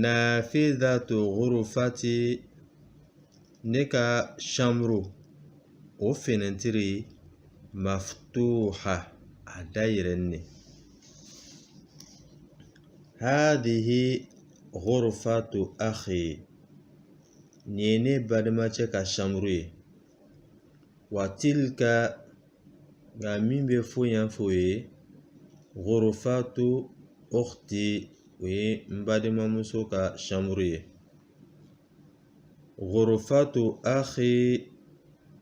nafidhatu ghurfati ne ka chambre o fenentiri maftuha a dayɛlɛnne. hadhihi ghurfatu akhi ni ye ne balimacɛ ka chambre ye. wa tilka nka min bɛ fo yan fo ye ghurfatu ukhti o ye n balimamuso ka chambre ye. ghurfatu akhi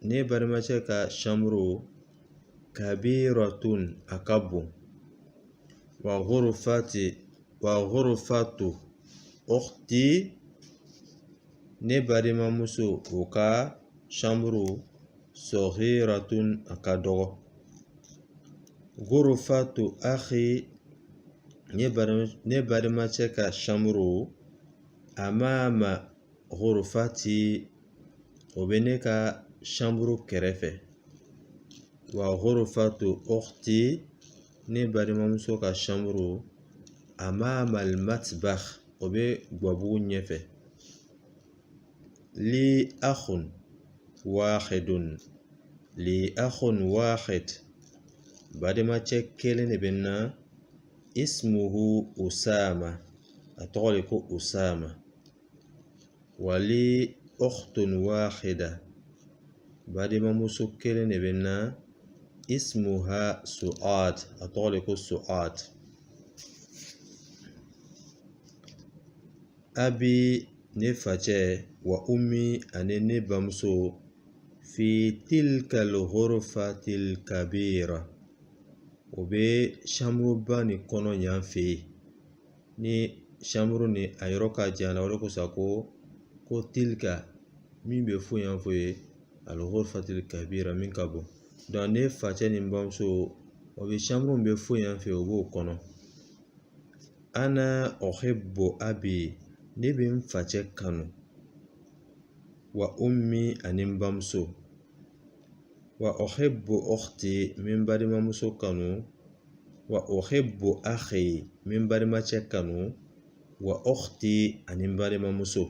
ne balimacɛ ka chambre kabiratun a ka bon. wa ghurfatu ukhti ne balimamuso o ka chambre saghiratun a ka dɔgɔ. ghurfatu akhi ne balimacɛ ka chambre amama ghurfati o bɛ ne ka chambre kɛrɛfɛ. wa ghurfatu ukhti ne balimamuso ka chambre amama al-matbakh o bɛ gwabugu ɲɛfɛ. li akhun wahidun balimacɛ kelen de bɛ na. ismuhu usama a tɔgɔ de ko usama. wali ukhtun wahida balimamuso kelen de bɛ na. ismuha su'ad a tɔgɔ de ko su'ad. abi ne facɛ wa ummi ani ne bamuso fi tilka al-ghurfati al-kabira o bɛ chambre ba ni kɔnɔ yan fɛ yen. ni chambre ni a yɔrɔ ka jan la o de kosɔn ko tilka min bɛ fo yan fo ye al-ghurfati al-kabira min ka bon. donc ne facɛ ni bamuso o bɛ chambre min bɛ fo yan fɛ o b'o kɔnɔ. ana uhibbu abi ne bɛ n facɛ kanu. wa ummi ani n bamuso. wa uhibbu ukhti min balimamuso kanu. wa uhibbu akhi min balimacɛ kanu. wa ukhti ani n balimamuso.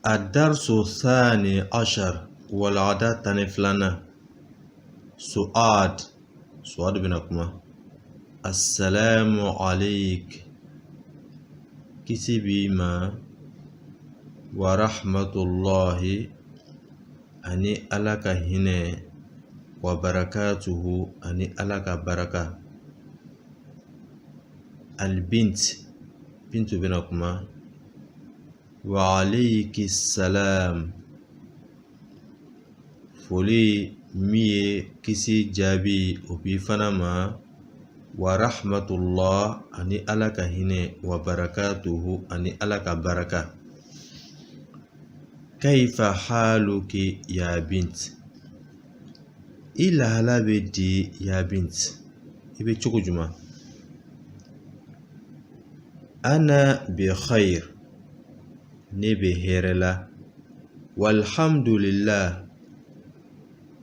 adarsu thani ashar walada tani filana. su'ad bɛna kuma. assalamu alayk kisi b'i ma. wa rahmatullahi ani ala ka hinɛ. wa barakatuhu ani ala ka baraka. albint bintu bɛna kuma. wa alayki salam foli min ye kisi jaabi o b'i fana ma. wa rahmatullah ani ala ka hinɛ. wa barakatuhu ani ala ka baraka. kaifa haluki ya bint i lahala bɛ di ya bint i bɛ cogo jumɛn. ana bi khair ne bɛ hɛrɛ la. walhamdulillah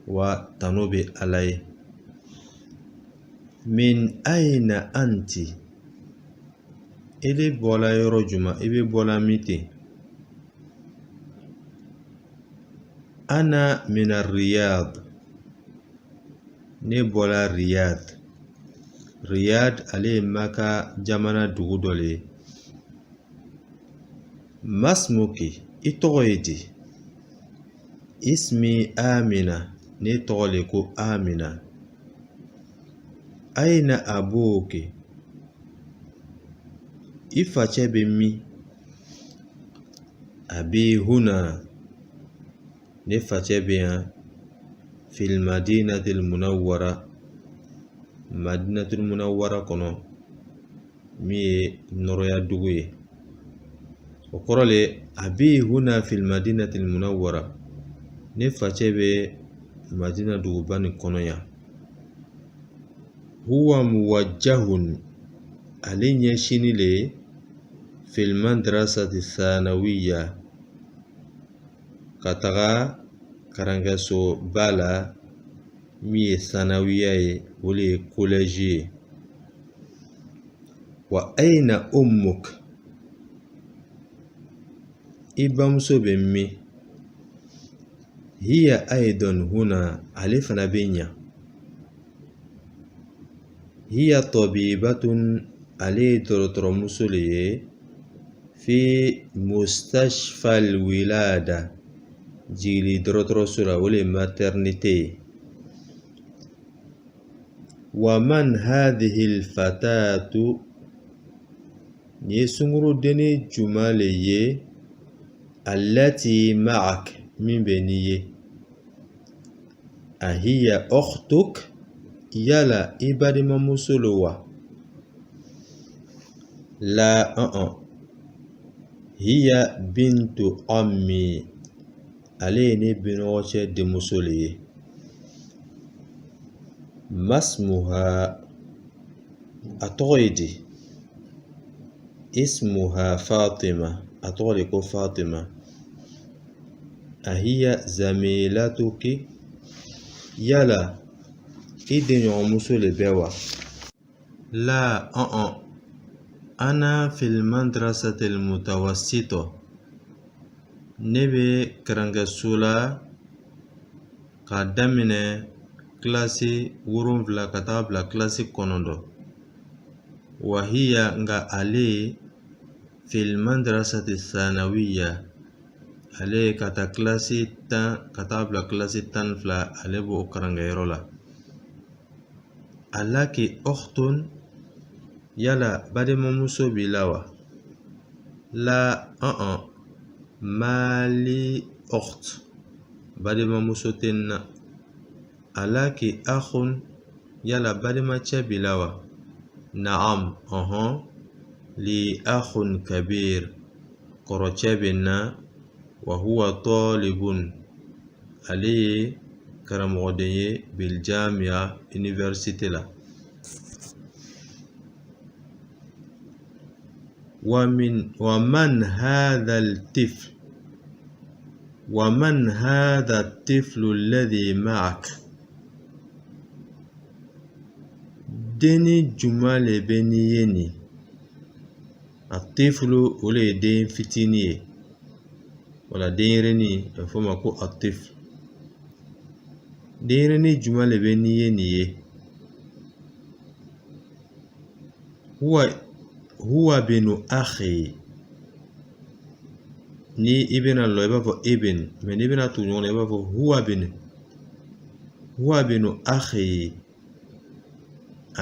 wa tano bɛ ala ye. min ayna anti ele bɔla yɔrɔ juma i bɛ bɔla min ten ana min riyad ne bɔla riyad riyad ale ye maka jamana dugu dɔ le ye masmuki i tɔgɔ ye di ismi amina ne tɔgɔ le ko amina ayna abuki i facɛ bɛ min abi huna ne facɛ bɛ yan fil madinatil munawwara madinatul munawwara kɔnɔ min ye nɔrɔya dugu ye o kɔrɔ le abi huna fil madinatil munawwara ne facɛ bɛ madina duguba nin kɔnɔ yan huwa muwajjahun ale ɲɛsini le fil madrasati thanawiya ka taga karangaso ba la min ye thanawiya ye o le ye collège ye wa ayna ummuk i bamuso bɛ min hiya aidan huna ale fana bɛ ɲa hiya tabibatun ale ye dɔgɔtɔrɔmuso le ye fi mustashfal wilada jigili dɔgɔtɔrɔso la o le ye maternité ye wa man hadhihi alfatatu ni ye sungurudenni juma le ye allati ma'ak min bɛ ni ye ahiya ukhtuk yala i balimamuso lo wa la hiya bintu ammi ale ye ne benɔgɔcɛ denmuso le ye masmuha a tɔgɔ ye di ismuha fatima a tɔgɔ de ko fatima ahiya zamilatuki yala i denɲɔgɔnmuso le bɛ wa la ana fil madrasatil mutawassito ne bɛ karangaso la ka daminɛ kilasi 7 ka taa bila kilasi 9 wa hiya nga ale fil madrasati thanawiya ale ka taa kilasi 10 ka taa bila kilasi 12 ale b'o karangayɔrɔ la alaki ukhtun yala balimamuso b'i la wa la mali ukht balimamuso tɛ n na alaki akhun yala balimacɛ b'i la wa naam li akhun kabir kɔrɔcɛ bɛ n na wa huwa talibun ale ye karamɔgɔden ye bil jamia université la ومن هذا الطفل الذي معك deni juma le bɛ ni ye nin atiflu o le ye den fitini ye wala denyɛrɛni a bɛ fɔ o ma ko atiflu denyɛrɛni juma le bɛ ni ye nin ye huwa binu akhi ni i bɛna lɔ i b'a fɔ ibn mɛ n'i bɛna tugu ɲɔgɔn na i b'a fɔ huwa binu akhi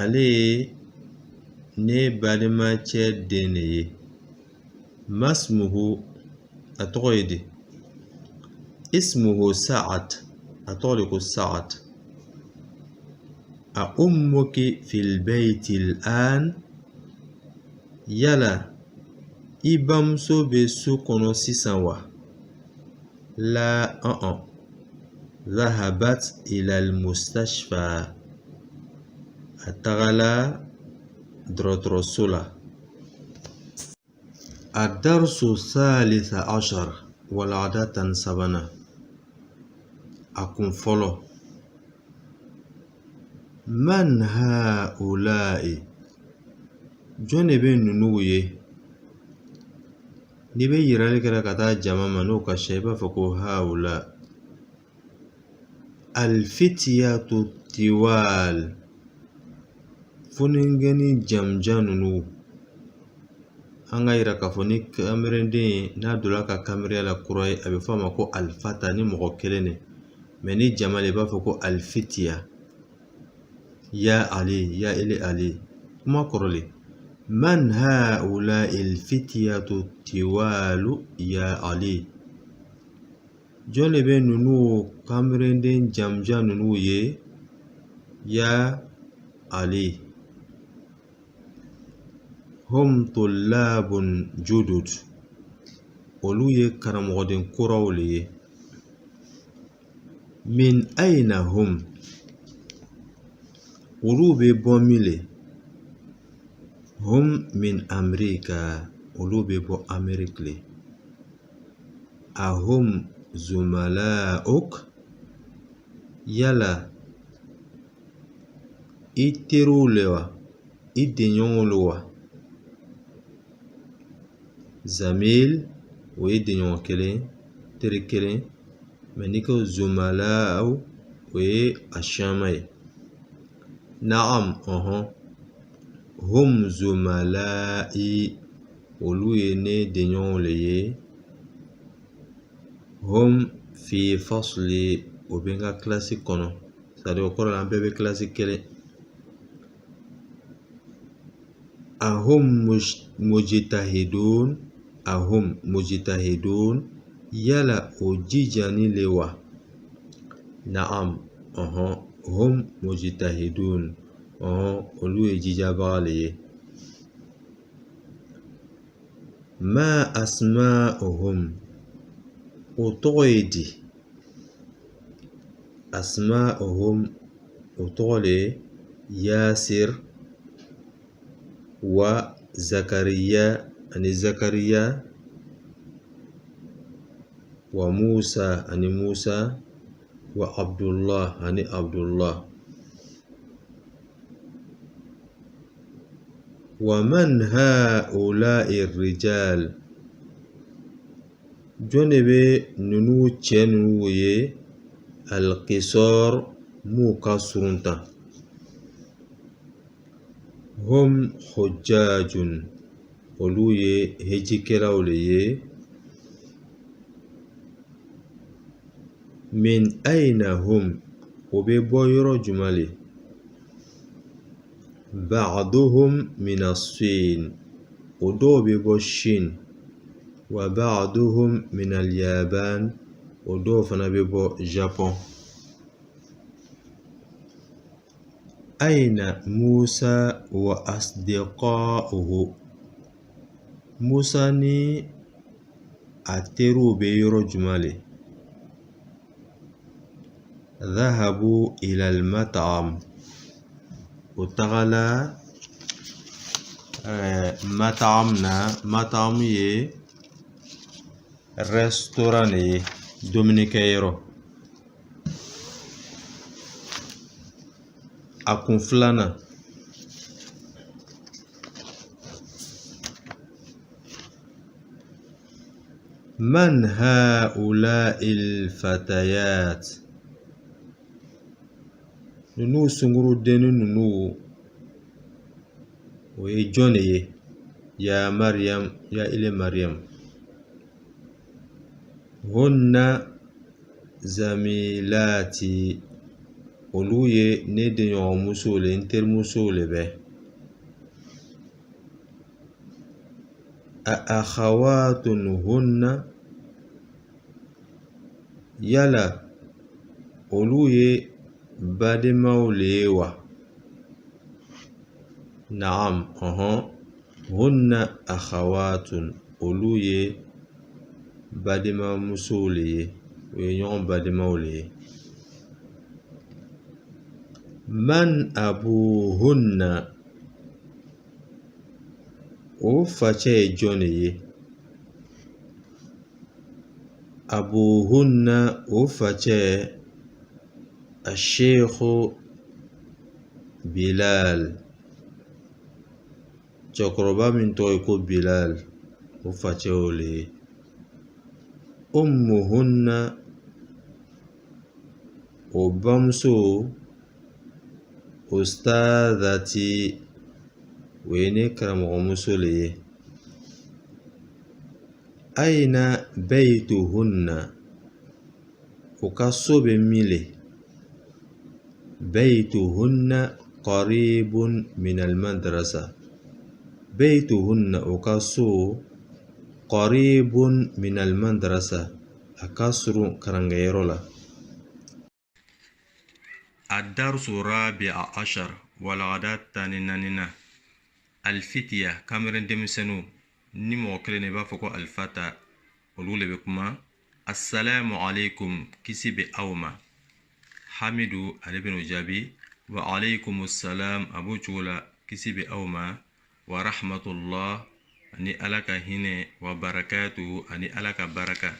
ale ye ne balimacɛ den de ye masmuhu a tɔgɔ ye di ismuhu sa'ad a tɔgɔ de ko sa'ad a ummuki fil bayti al'an yala i bamuso bɛ so kɔnɔ sisan wa la zahabat ila al-mustashfa a tagala dɔgɔtɔrɔso la adarsu thalitha ashar walada tan sabana a kun fɔlɔ Man haula'i jone be nunu ye ni be yirali kɛra ka taa jama ma n'o ka sɛ i b'a fɔ ko haula alfitiyatu tiwal funingɛni jamja nunu an ka yira k'a fɔ ni kamerenden n'a donna ka kamera la kura ye a bɛ fɔ a ma ko alfata ni mɔgɔ kelen ne mɛ ni jama le i b'a fɔ ko alfitiya ya ali ya ile ali kuma kɔrɔlen man haula alfitiyatu tiwalu ya ali jɔn de bɛ nunu kamerenden jamja nunu ye ya ali hum tullabun judud olu ye karamɔgɔden kuraw le ye min aina hum olu bɛ bɔ min le hum min amerika olu bɛ bɔ amerik le ahum zumala'uk yala i teriw le wa i denɲɔgɔnw le wa zamil o ye denɲɔgɔn kelen teri kelen mɛ n'i ko zumala'u o ye a caman ye na'am hum zumala'i olu ye ne denɲɔgɔnw le ye hum fi fasli o bɛ n ka kilasi kɔnɔ c'est-à-dire o kɔrɔ la an bɛɛ bɛ kilasi kelen ahum mujtahidun yala o jijani le wa na'am hum mujtahidun olu ye jijabaga le ye ma asma'uhum o tɔgɔ ye di asma'uhum o tɔgɔ le ye yasir wa zakariya ani zakariya wa musa ani musa wa abdullah ani abdullah wa man haula'i rijal jɔn de bɛ nunu cɛ nunu ye alqisar mu ka surunta hum hujjajun olu ye hejikɛlaw le ye min aina hum o bɛ bɔ yɔrɔ jumɛn le ba'duhum min as-sin o dɔw bɛ bɔ Shin wa ba'duhum min al-Yaban o dɔw fana bɛ bɔ Japon aina Musa wa asdiqa'uhu Musa ni a teriw bɛ yɔrɔ jumɛn le dhahabu ila al-mat'am o tagala mat'am ye restaurant le ye dumunikɛyɔrɔ a kun filanan man haula'il fatayat nunu sungurudenni nunu o ye jɔn de ye ya Maryam ya ile Maryam hunna zamilati olu ye ne denɲɔgɔnmusow le n terimusow le bɛ a akhawatun hunna yala olu ye bademaw le ye wa na'am hunna akhawatun olu ye bademamusow le ye o ye ɲɔgɔn bademaw le ye man abuhunna o facɛ ye jɔn de ye abuhunna o facɛ الشيخ Bilal. Cɛkɔrɔba min tɔgɔ ye ko Bilal, o facɛ o le ye. Ummuhunna, o bamuso, ustaadati, o ye ne karamɔgɔmuso le ye. Aina baytuhunna, o ka so bɛ min le. Baytuhunna qaribun min almadrasa. Baytuhunna, o ka so qaribun min almadrasa, a ka surun karangayɔrɔ la. الدرس الرابع عشر والغدات تانينانينا الفتية كاميرن دمسنو نمو كلين بافكو الفتا ولولي بكما السلام عليكم كسي بأوما حمدو علي بن جابي وعليكم السلام أبو جولا كسي بأوما ورحمة الله أني ألك هنا وبركاته أني ألك بركة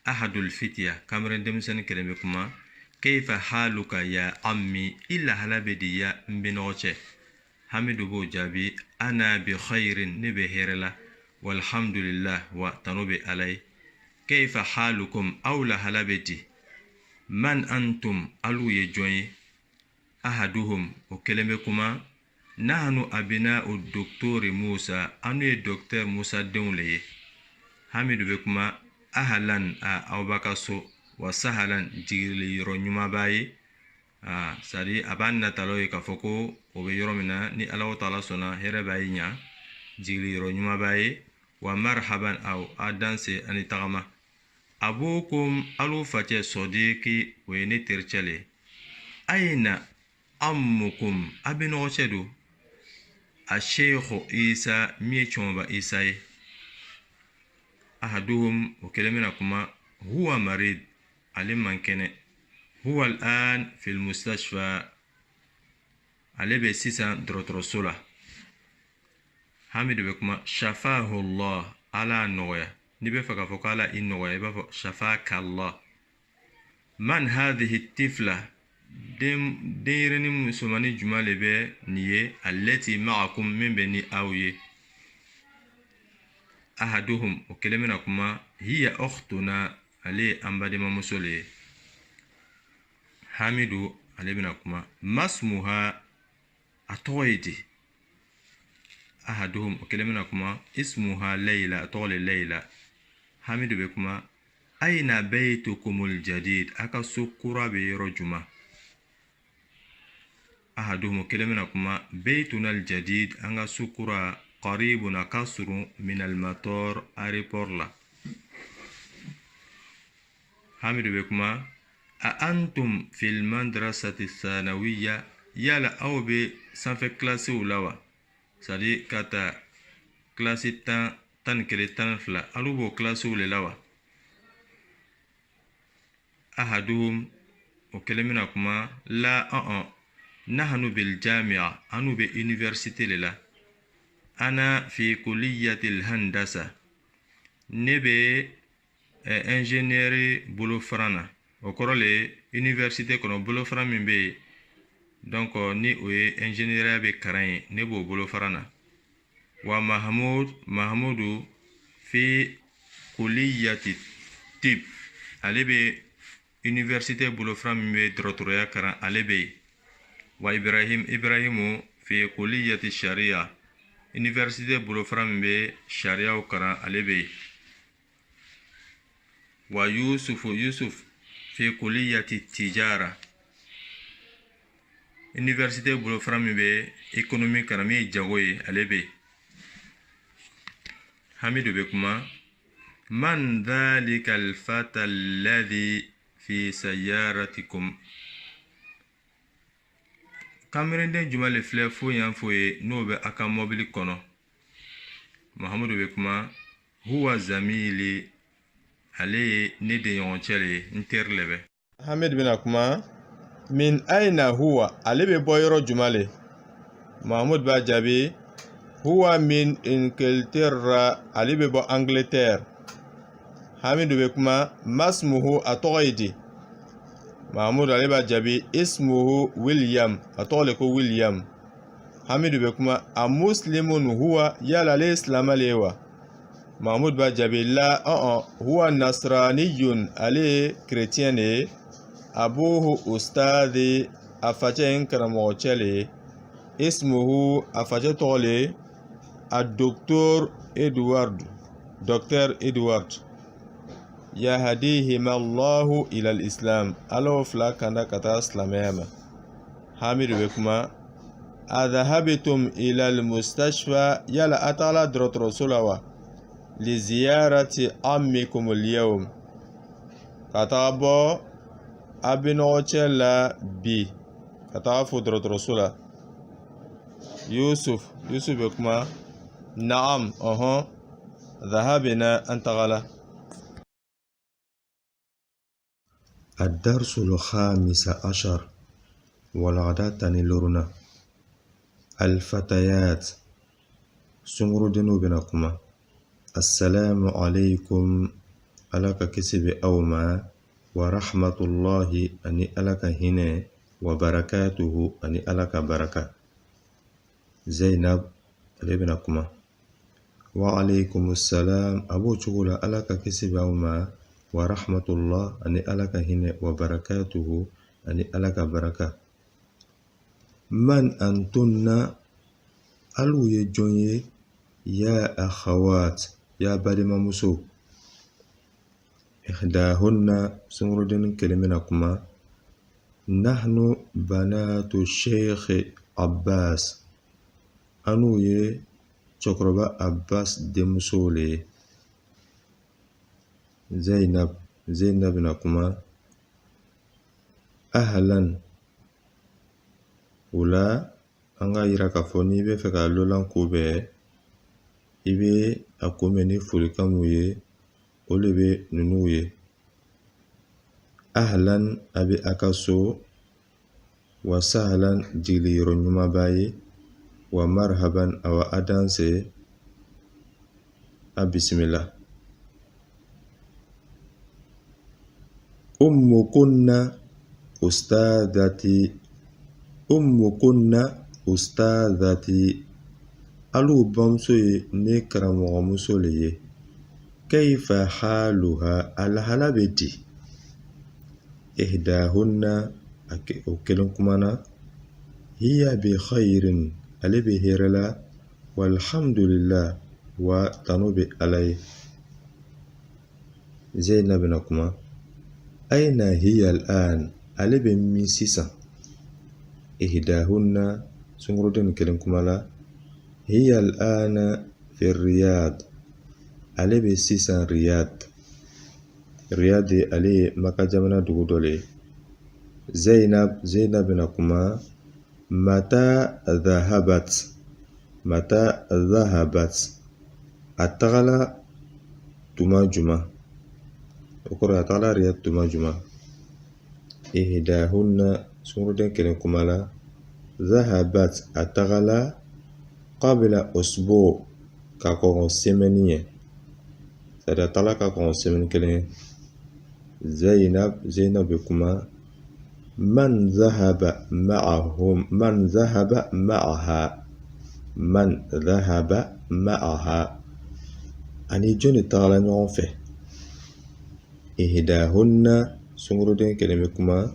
أحد الفتية كاميرن دمسن كلين بكما كيف حالك يا عمي إلا هلا بدي يا مبنوشة حمد بو جابي أنا بخير نبهر له والحمد لله وتنوبي علي كيف حالكم أولا هلا بدي من أنتم ألو يجوي أحدهم وكلمكما نحن أبناء الدكتور موسى أنو الدكتور موسى دونلي حمد بكما أهلا أو بكاسو wasahalan jigili yɔrɔ ɲuman b'a ye sadi a b'a natalo ye k'a fɔ ko o bɛ yɔrɔ min na ni Alahu Taala sɔnna hɛrɛ b'a ye ɲa jigili yɔrɔ ɲuman b'a ye wa marhaban aw a danse ani tagama abukum alu facɛ sɔdiki o ye ne tericɛ le ayina ammukum a bɛ ɲɔgɔn cɛ don a sheikhu Isa min ye cɔnba Isa ye ahaduhum o kelen bɛna kuma huwa marid علي مانكنه هو الآن في المستشفى علي بسيسا دروتروسولا حمد بكما شفاه الله على نويا نبي فكفوك على النويا شفاك الله من هذه الطفلة ديرني مسلماني جمال بي نيه التي معكم من بني أوي أحدهم وكلمنا هي أختنا ale an balimamuso le ye hamidu ale bɛna kuma masmuha a tɔgɔ ye di ahaduhum o kelen bɛna kuma ismuha layla a tɔgɔ le layla hamidu bɛ kuma ayna baytukumul jadid a ka so kura bɛ yɔrɔ juma ahaduhum o kelen bɛna kuma baytunal jadid an ka so kura qaribun a ka surun min almator aéroport la حامد بكما أأنتم في المدرسة الثانوية يلا أو بي سانفي كلاسي ولاوا سادي كاتا كلاسي تان كري تان فلا ألو بو كلاسي ولاوا أحدهم وكلمنا كما لا نحن بالجامعة أنو بإونيفرسيتي للا أنا في كلية الهندسة نبي ingénierie bolo farana o kɔrɔ le université kono bolo fara min be donc ni o ye ingénierie be karan ye ne b'o bolo farana wa mahmudu fi kulliyati tib ale be université bolo fara min be dɔrɔtɔrɔya karan ale be wa ibrahimu fi kulliyati sharia université bolo fara min be sharia karan ale be wa yusuf fi kulliyati tijara université bolo fara min be économie karan min jago ye ale be hamidu be kuma man dhalika alfata alladhi fi sayyaratikum kamerende juma le filɛ fo yan fo ye n'o bɛ a ka mɔbili kɔnɔ mahamudu be kuma huwa zamili ale ye ne de ɲɔgɔn cɛ le ye n teri le bɛ hamid bena kuma min aina huwa ale be bɔ yɔrɔ juma le mahamud b'a jaabi huwa min Ingilterra ale be bɔ Angleterre hamidu be kuma masmuhu a tɔgɔ ye di Mahmud ale b'a jaabi ismuhu William a tɔgɔ le ko William. Hamidu bɛ kuma a muslimun huwa yala ale ye silamɛ ye wa? Mahmud b'a jaabi la huwa nasraniyun ale ye chrétien de ye. Abuhu ustadi a facɛ ye karamɔgɔ cɛ le ye. Ismuhu a facɛ tɔgɔ le a docteur Edward yahdihim Allahu ila al-islam alo fila kanda ka taa silamɛya ma. Hamidu bɛ kuma adhahabtum ila al-mustashfa yala a taala dɔgɔtɔrɔso la wa? li ziyarati ammikum al-yawm ka taa bɔ a binɔgɔ cɛ la bi ka taa fo dɔgɔtɔrɔso la. Yusuf bɛ kuma na'am dhahabna an tagala. الدرس الخامس عشر والغداة لرنا الفتيات سمردنو بنكما السلام عليكم ألك كسب أوما ورحمة الله أني ألك هنا وبركاته أني ألك بركة. زينب لبنكما وعليكم السلام أبو شغل ألك كسب أوما ورحمة الله أني ألك هنا وبركاته أني ألك بركة. من أنتن ألو يجوني يا أخوات يا باري ممسو إحداهن سمردن كلمنكما نحن بنات الشيخ عباس أنو يه شكربا عباس دمسولي. زينب نكما أهلا ولا أنغا يراكفوني بفكا لولان كوبي إبي أكومني فولكاموي أولي ننوي. أهلا أبي أكاسو وسهلا جيلي رنما باي ومرحبا أو أدانسي بسم الله. أمكن أستاذتي ألو بمسوي نكرم ومسولي كيف حالها الحالة بتي إحداهن أكلمكمنا هي بخير ألي بهيرلا والحمد لله وتنوب عليه. زينب نكما أين هي الآن ألي بميسيسا إحداهن سمردن كلمكملا هي الآن في الرياض ألي بسيسا رياض ألي مكا جمنا دودولي. زينب نكما متى ذهبت أتغلى تماجما وقرأ أتغلى رياض تماجما. إحداهن سمردن كلمكملا ذهبت أتغلى قبل أسبوع كاكو سيمنية سأتغلى كاكو سيمن كلمة. زينب كما من ذهب معها أني جوني تغلى نعوفه. إحداهن سمردن كلمكما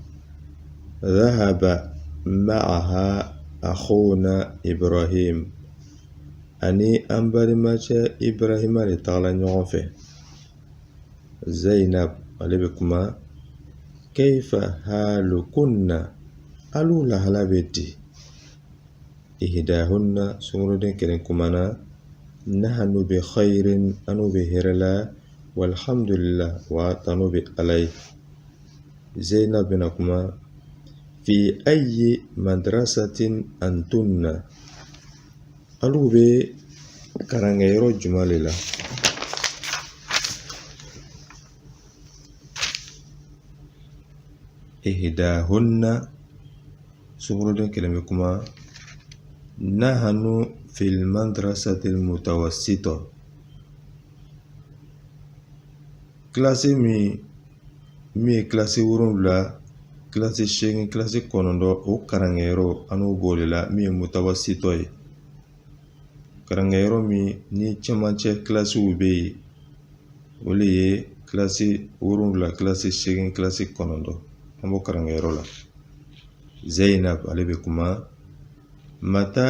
ذهب معها أخونا إبراهيم أني أنبري ماجا إبراهيم لتغلى نعوفه. زينب عليكما كيف حالكن ألو لهلا بيتي. إحداهن سمردن كلمكمنا نحن بخير أنو بهرلا والحمد لله وتنوب عليه. زينب نكما في أي مدرسة أنتن ألو بي كرانغيرو جمالي. إحداهن سمردن كلمكما نحن في المدرسة المتوسطة كلاسي مي كلاسي ورون لا kilasi seegin kilasi kɔnɔntɔn o karankɛyɔrɔ an n'o b'o de la min ye mutawasitɔ ye. Karankɛyɔrɔ min ni cɛmancɛ kilasiw bɛ yen o le ye kilasi 7, kilasi 8, kilasi 9 an b'o karankɛyɔrɔ la. Zainab ale bɛ kuma mata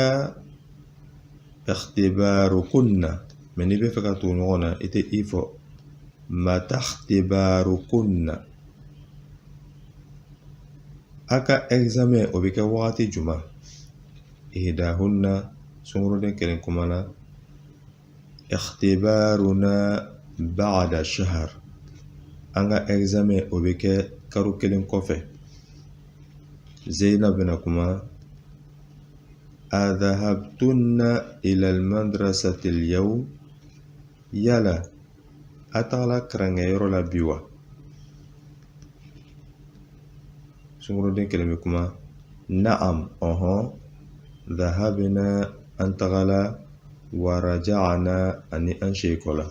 ikhtibarukunna, mais n'i bɛ fɛ ka tugu ɲɔgɔn na i tɛ i fɔ mata ikhtibarukunna. A ka examen o bɛ kɛ wagati jumɛn? Ihdahunna sunkuraden kelen kuma na ikhtibaruna ba'da shahr, an ka examen o bɛ kɛ kalo 1 kɔfɛ. Zainab bɛna kuma adhahabtunna ila almadrasati alyawm, yala a tagala karankɛyɔrɔ la bi wa? Sunkuraden kelen bɛ kuma na'am, dhahabna, an tagala, wa raja'na, ani an shekola.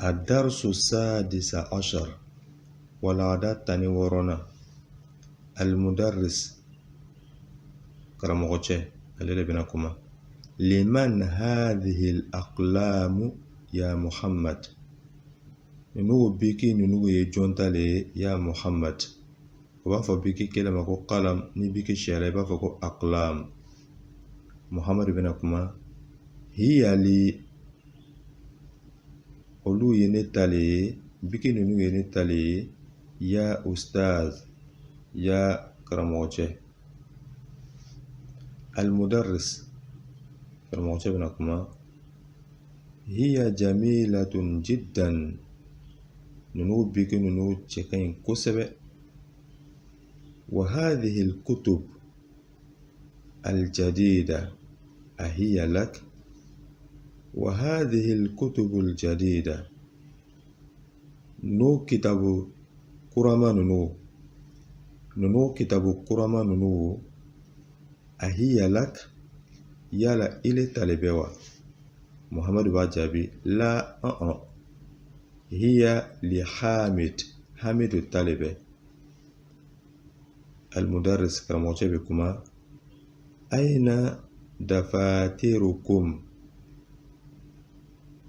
الدرس السادس عشر والعادات تاني ورونا المدرس كرموغوتشي اللي بينكما لمن هذه الأقلام يا محمد؟ ننو بيكي ننو يجونتا لي يا محمد، وبافا بيكي كلمة قلم، ني بيكي شيري بافا أقلام. محمد بينكما هي لي olu ye ne tale ye, biki ninnu ye ne tale ye, ya ustaz, ya karamɔgɔcɛ. Almudarris karamɔgɔcɛ bɛna kuma hiya jamilatun jiddan, ninnu biki ninnu cɛ ka ɲi kosɛbɛ. Wa hadhihi alkutub aljadida ahiya lak? وهذه الكتب الجديدة نو كتاب كرما ننو كتاب كرما ننو أهي لك يلا إلي تالبوا؟ محمد باجابي لا هي لحامد، حامد الطالب. المدرس كرموشي بكما أين دفاتركم؟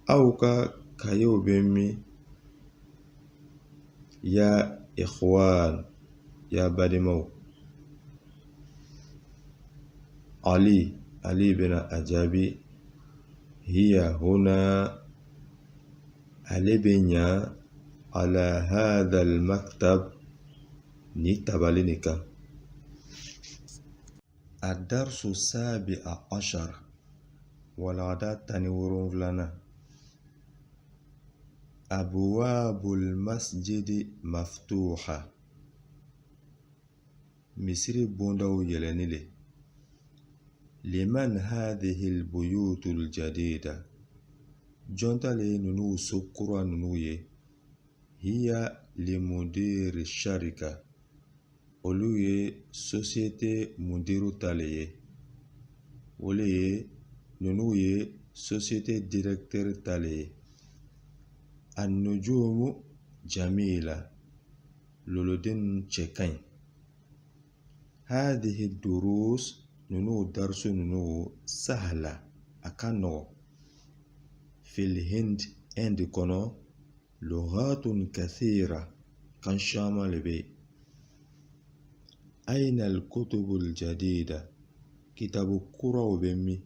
أو كايو بمي يا إخوان يا بدمو. علي بن أجابي هي هنا، علي بنيا على هذا المكتب نتبالينك. الدرس السابع عشر والعادات تنورون لنا أبواب المسجد مفتوحة. مصري بوندو يلنيلي لمن هذه البيوت الجديدة؟ جونتا لي ننو سكرا ننوي هي لمدير الشركة، أولوي سوسيتي مدير تالي، ولي ننوي سوسيتي ديركتور تالي. النجوم جميلة، لولدين تشيكين. هذه الدروس ننو درس ننو سهلة أكانو. في الهند عندكم لغات كثيرة كان شامل بي. أين الكتب الجديدة؟ كتاب كرة بمي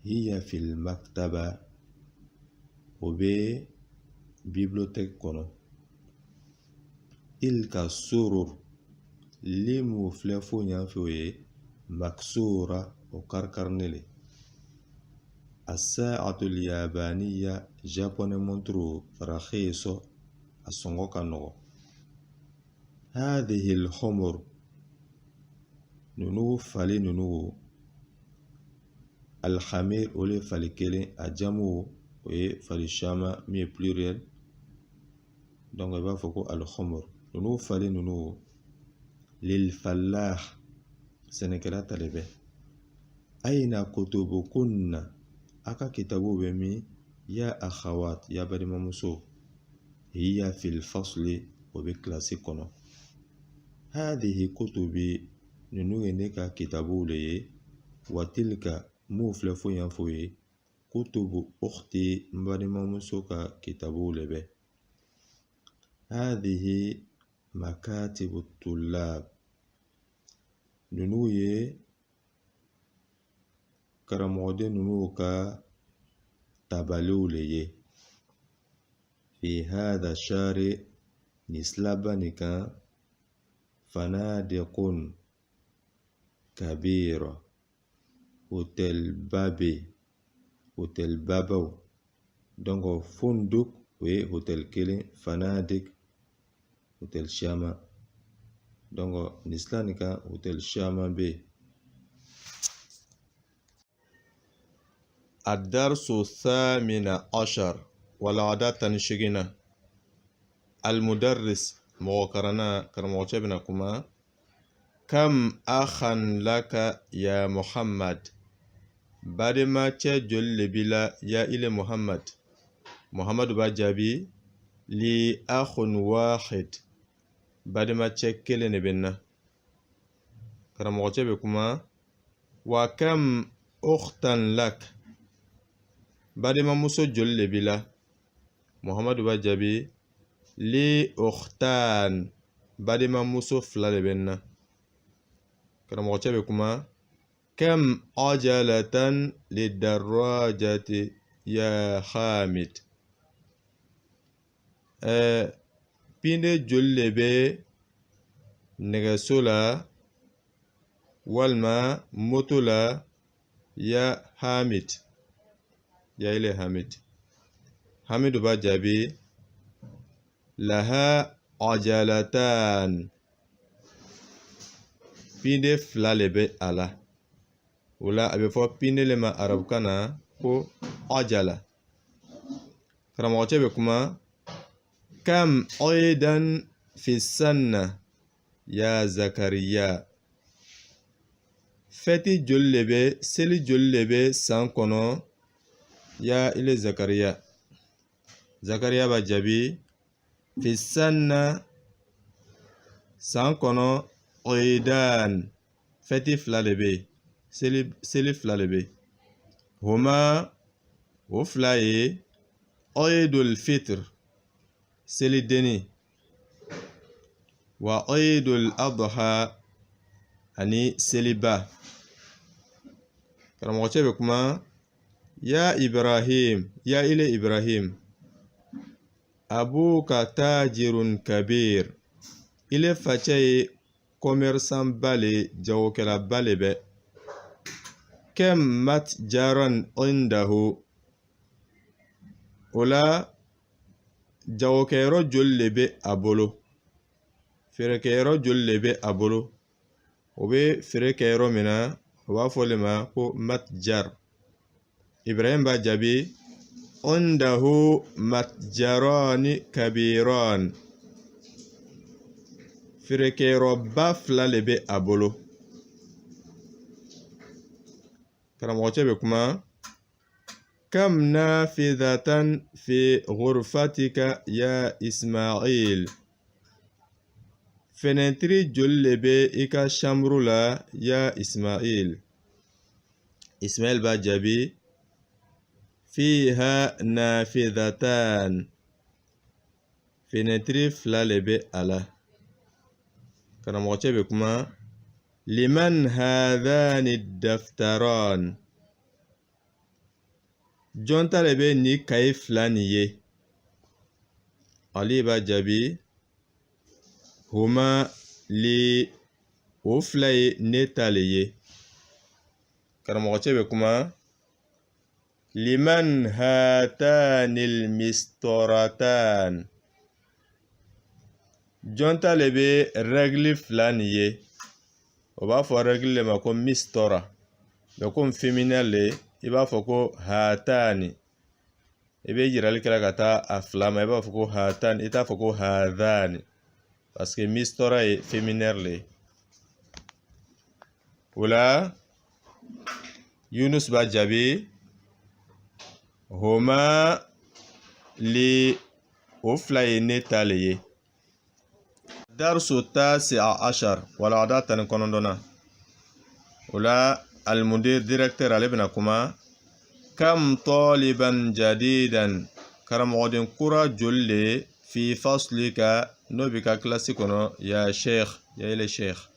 هي في المكتبة وبي بيبليوتيك كونو. تلك السرر لمو فلافو نيانفوي مكسورة وكركرنيلي. الساعة اليابانية جابوني مونترو رخيصو السنغو كانو. هذه الخمر ننو فالي ننو الخمير أولي فالي كيلي أجامو et falishama mi pluriel, donc il va faut al-khumr. Nous fallait nous lil fallah sénégalais talibé. Aina kutubukunna, aka kitabu bemi ya akhawat ya bari mamuso hiya fil fasli wa bi classe kono. هذه كتبي ننوي نكا كتابو لي وتلك موفل فوين فوي كتب أختي مبارما مسوكا كتابو لبه هذه مكاتب الطلاب ننوي كرمودي ننوكا تبالو لي في هذا الشارع نسلبنك فنادق كبيرة هوتيل بابو دونك فندق و هوتيل كيلين فنادق هوتيل شاما دونك نسلانك هوتيل شاما بي. الدرس 18 والعادات تنشغينا المدرس موقرنا كرموچبنا كما كم أخا لك يا محمد بعد ما تجل بلا يا إلى محمد باجابي لي أخ واحد بعد ما تشكل نبنا كرموچب كما وكم أختا لك بعد ما مسو جل بلا محمد باجابي لي أختان بعد ما مسو فلا لبنا كرموچب كما كم عجلة للدراجة يا حامد بين جل بي نغسولا والما مطولا يا حامد يا إلي حامد باجابي لها عجلتان pinde fila le bɛ a la o la a bɛ fɔ pinde le ma arabukan na ko ajala karamɔgɔcɛ bɛ kuma kam aidan fi sanna ya zakariya fɛti joli le bɛ seli joli le bɛ san kɔnɔ ya ile zakariya b'a jaabi fi sanna san kɔnɔ aidan fɛti fila le bɛ seli fila le bɛ huma o fila ye aidul fitr seli deni wa aidul adha ani seliba karamɔgɔcɛ bɛ kuma ya ibrahim ya ile ibrahim abuka tajirun kabir ile facɛ ye commerçant bale jagokɛla bale bɛ kem matjaran indahu o la jagokɛyɔrɔ joli le bɛ a bolo feerekɛyɔrɔ joli le bɛ a bolo o bɛ feere kɛ yɔrɔ min na o b'a fɔ le ma ko matjar ibrahim b'a jaabi indahu matjarani kabiran feerekɛyɔrɔba fila le bɛ a bolo karamɔgɔcɛ bɛ kuma kam nafidatan fi ghurfatika ya ismail fenêtre joli le bɛ i ka chambre la ya ismail b'a jaabi fiha nafidatan fenêtre fila le bɛ a la karamɔgɔcɛ bɛ kuma liman hadhani daftaran jɔn ta le bɛ ni kaye fila nin ye ali b'a jaabi huma li o fila ye ne ta le ye karamɔgɔcɛ bɛ kuma liman hatanil mistoratan jɔn ta le bɛ règle fila nin ye o b'a fɔ règle le ma ko mistora mɛ comme féminin le i b'a fɔ ko hatani i bɛ yirali kɛra ka taa a fila ma i b'a fɔ ko hatani i t'a fɔ ko hadhani parce que mistora ye féminin le o la Yunus b'a jaabi homa li o fila ye ne ta le ye الدرس التاسع عشر والعادات تنكونندونا ولا المدير ديريكتور علي بنكما كم طالبا جديدا كرم غودين كورا جولي في فصلك نوبيكا كلاسيكونو يا شيخ يا إلي شيخ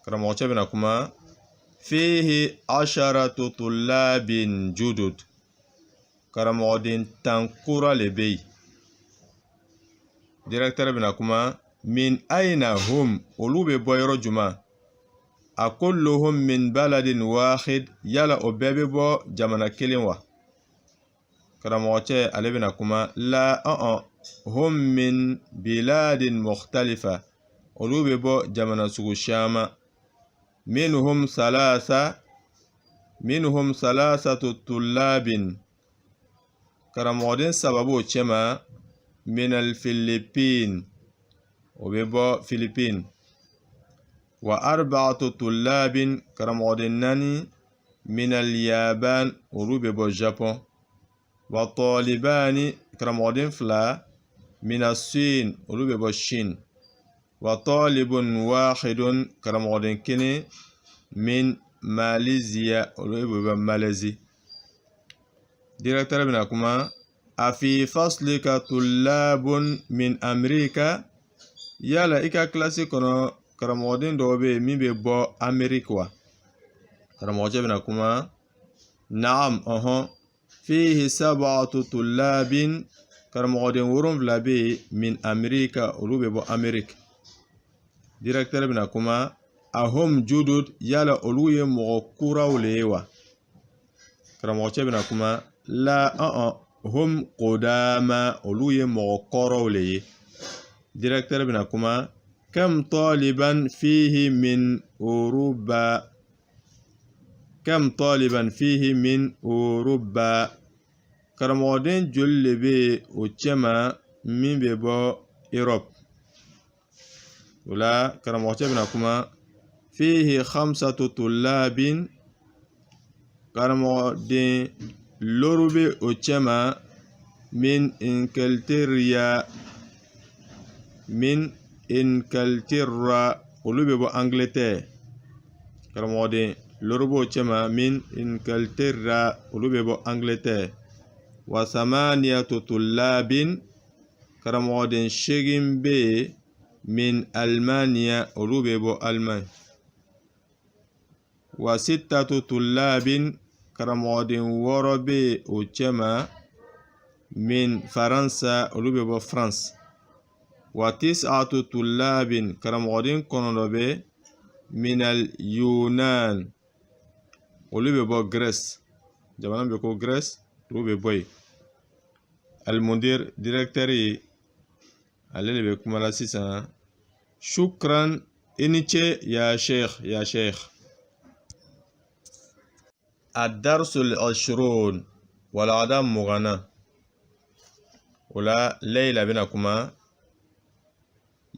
كرم غودين بنكما فيه 10 طلاب جدد كرم غودين تنكورا لبي ديريكتور بنكما من أين هم أولوب بويرو جمع أكلهم من بلد واحد يلا أبيبو جمنا كلمة كراموتي ألبنكما لا هم من بلاد مختلفة أولوبيبو جمنا سوشاما منهم ثلاثة طلاب كرامودين سببو تشما من الفلبين وبيبو فلبين و4 طلاب كراموديناني من اليابان وروبيبو جابون وطالبان كرامودين فلا من الصين وروبيبو الصين وطالب واحد كرامودين كيني من ماليزيا وروبيبو ماليزي ديريكتور بناكما أفي فصلك طلاب من أمريكا يالا إيكا كلاسيكونو كرامودين دوبي مين بيبو أمريكا كرامودين بناكما نعم فيه 7 طلاب كرامودين ورم فلابي من أمريكا ولوبي بو أمريكا ديريكتور بناكما أهم جدد يالا أولوية مغكورة وليوا كرامودين بناكما لا هم قدامى أولوية مغكورة وليه ديريكتور بناكما كم طالبا فيه من أوروبا كرامودين جل بي وچما من بيبو إيروب ولا كرامودين بناكما فيه 5 طلاب كرامودين لوروبي وچما من إنكلترا ولوبي بو أنجلتير كرامودين لوروبو وچما من إنكلترا ولوبي بو أنجلتير و8 طلاب كرامودين شيغين بي من ألمانيا ولوبي بو ألمان و6 طلاب كرامودين وروبي وچما من فرنسا ولوبي بو فرنسا و9 طلاب كرامودين كونولوبي من اليونان ولوبي بو غريس جمانا بيكو غريس ولوبي بوي المدير ديريكتوري اللي بيكو ملاسيسا شكرا إنيتشي يا شيخ الدرس 20 والعدم مغنى ولا ليلى بنكما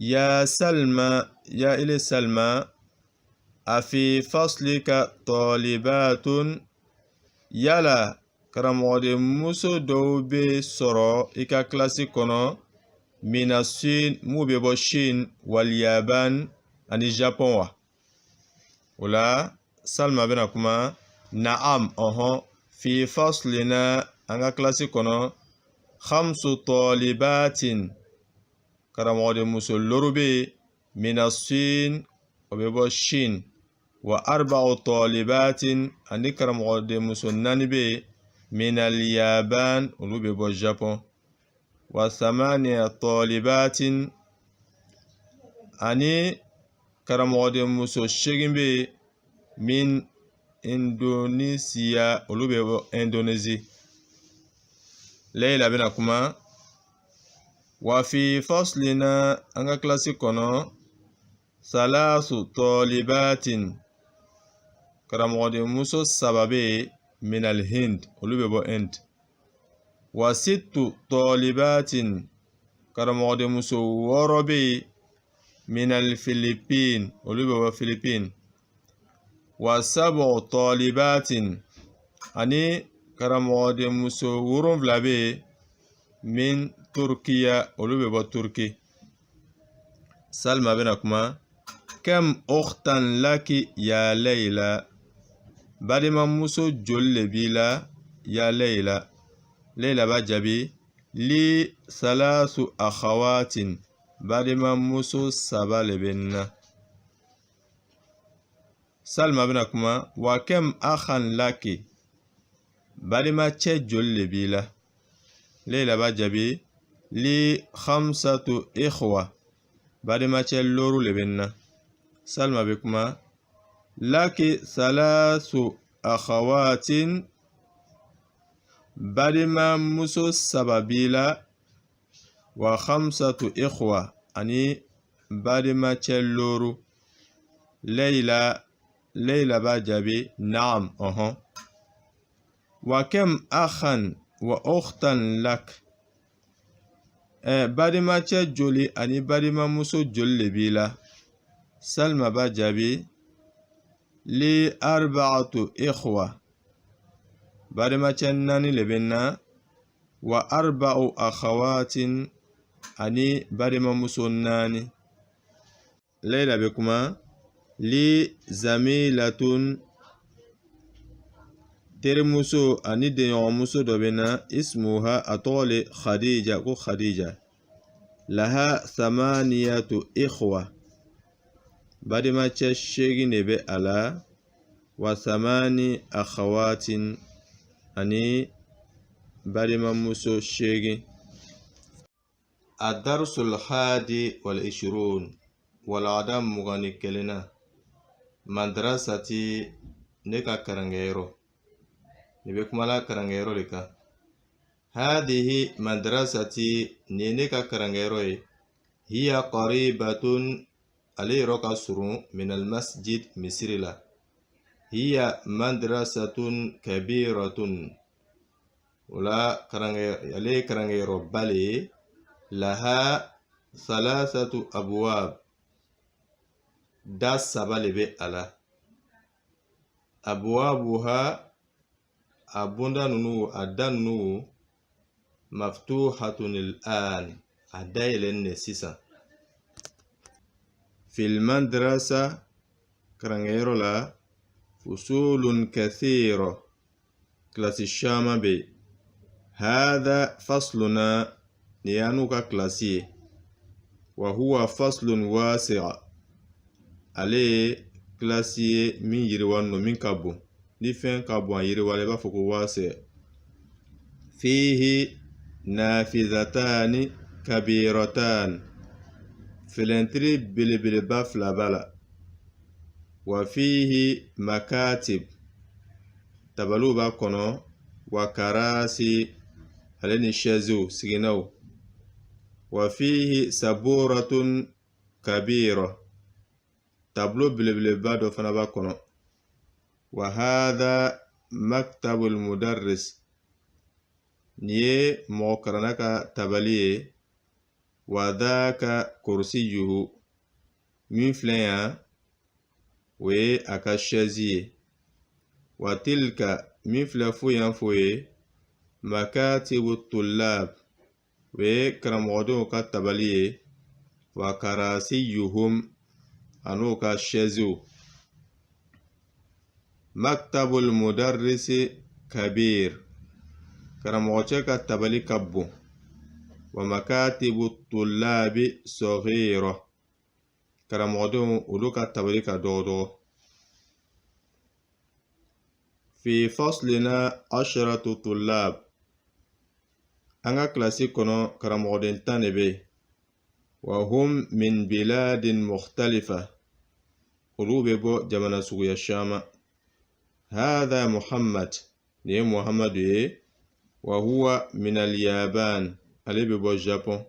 يا سلمى يا إلي سلمى أفي فصلك طالبات يلا كرامودي موسو دوبي سورو إكا كلاسيكونو من الصين موبيبو الصين واليابان أني جابون ولا سلمى بنكما نعم في فصلنا أنغا كلاسيكونو 5 طالبات كرامودي موسو لوروبي من الصين وبيبو الصين و4 طالبات أني كرامودي موسو نانبي من اليابان ولوبيبو الجابون و8 طالبات أني كرامودي موسو شيغنبي من إندونيسيا ولوبيبو إندونيسي ليلى بنكما وفي فصلنا أنغا كلاسيكونو 3 طالبات كرامودي موسو سبابي من الهند ولوبيبو هند و6 طالبات كرامودي موسو وروبي من الفلبين ولوبيبو فلبين و7 طالبات أني كرامودي موسو ورون فلابي من تركيا ولوبيبو تركي Salma bena kuma kam ukhtan laki ya Layla. Badima muso joli le b'i la ya Layla. Layla b'a jaabi li salasu akhawatin. Badima muso saba le bɛ n na. Salma bena kuma wa kam akhan laki. Badima cɛ joli le b'i la. Layla b'a jaabi li khamsatu ikhwa. Badima cɛ loru le bɛ n na. Salma bɛ kuma laki salasu akhawatin. Badima muso saba b'i la wa khamsatu ikhwa ani badima cɛ loru. Layla b'a jaabi naam wa kam akhan wa ukhtan lak. Badima cɛ joli ani badima muso joli le b'i la. Salma b'a jaabi li arba'atu ikhwa. Badima cɛ naani le bɛ n na wa arba'u akhawatin ani badima muso naani. Layla bɛ kuma li zamilatun. Terimuso ani denɲɔgɔnmuso dɔ bɛ na ismuha a tɔgɔ le Khadija ko Khadija. Laha thamaniyatu ikhwa. Badima cɛ 8 de bɛ a la wa thamani akhawatin ani badima muso 8. Ad-darsul hadi wal 20 wal'adam mugani kelena. Madrasati ne ka karangayɔrɔ. Ne bɛ kuma la karangayɔrɔ de kan. Hadihi madrasati ni ne ka karangayɔrɔ ye. Hiya qaribatun ale yɔrɔ ka surun min al-masjid misiri la. Hiya madrasatun kabiratun. Ola ale karangayɔrɔ bale laha salasatu abwab. Da saba le bɛ a la. Abwabuha abunda nunu a da nunu maftuhatun al-an a dayɛlɛn ne sisan. Fil madrasa karangayɔrɔ la fusulun kathira klasi shama be. Hada fasluna ni yanu ka klasi ye. Wa huwa faslun wasi'a. Ale klasi ye min yiriwa no min ka bon. Ni fɛn ka bon a yiriwa b'a fɔ ko wasi'. Fihi nafizatani kabiratan. Filentiri belebeleba 2 b'a la. Wa fihi makatib. Tabaliw b'a kɔnɔ. Wa karasi ale ni shɛziw siginaw. Wa fihi saburatun kabira. Tableau belebeleba dɔ fana b'a kɔnɔ. Wa hadha maktabul mudarris. Ni ye mɔgɔ karanna ka tabali ye. Wa dhaka kursiyuhu. Min filɛ yan o ye a ka shɛzi ye. Wa tilka min filɛ fo yan fo ye makatibu tullab. O ye karamɔgɔdenw ka tabali ye. Wa karasiyuhum an'o ka shɛziw. Maktabul mudarrisi kabir. Karamɔgɔ cɛ ka tabali ka bon. Wa makatibu tullabi saghira. Karamɔgɔdenw olu ka tabali ka dɔgɔ. Fi faslina 10 tullab. An ka kilasi kɔnɔ karamɔgɔden 10 de bɛ. Wa hum min biladin mukhtalifa. Olu bɛ bɔ jamana suguya caman. Hadha Muhammad ni ye Muhammadu ye. Wa huwa min al-Yaban ale bɛ bɔ Japon.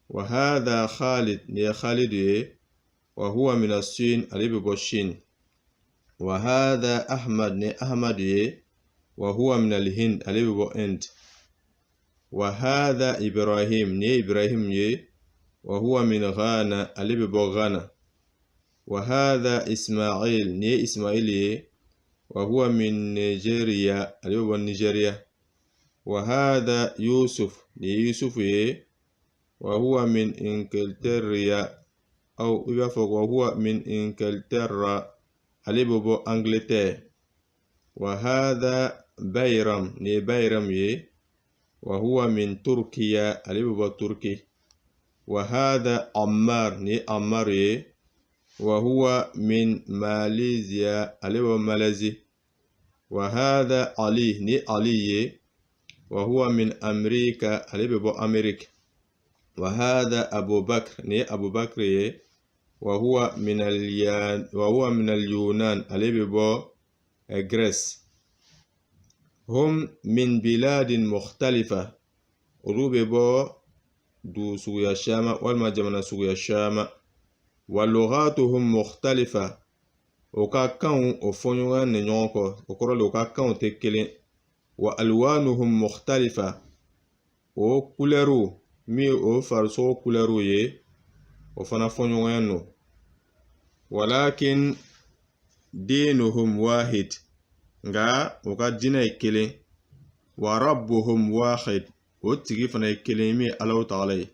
Wa hadha Khalid ni ye Khalid ye. Wa huwa min as-Sin ale bɛ bɔ Chine. Wa hadha Ahmad ni Ahmad ye. Wa huwa min al-Hind ale bɛ bɔ Inde. Wa hadha Ibrahim ni ye Ibrahim ye. Wa huwa min Ghana ale bɛ bɔ Ghana. Wa hadha Ismail ni ye Ismail ye. Wa huwa min Nigeria ale bɛ bɔ Nigeria. Wa hadha Yusuf ni ye Yusuf ye. Wa huwa min Inglaterra أو وهو من إنجلترا علي ببو أنجلتير. وهذا بيرم ني بيرم وهو من تركيا علي ببو تركي. وهذا عمار ني عمار وهو من ماليزيا علي ببو ماليزي. وهذا علي ني علي وهو من أمريكا علي ببو أمريكا. وهذا أبو بكر ني أبو بكر وهو من اليونان علي ببو غريس. هم من بلاد مختلفة ببو دو سويا الشام والمجمع سويا الشام. ولغاتهم مختلفة وكاكاون وفنيوان نيونكو وكرول وكاكاون تكلين. وألوانهم مختلفة وكولرو مي وفرسو كولرو وفنا فنيوانو. ولكن دينهم واحد nga وكا دينا كلين. وربهم واحد وتجي فنا كلين مي الله تعالى.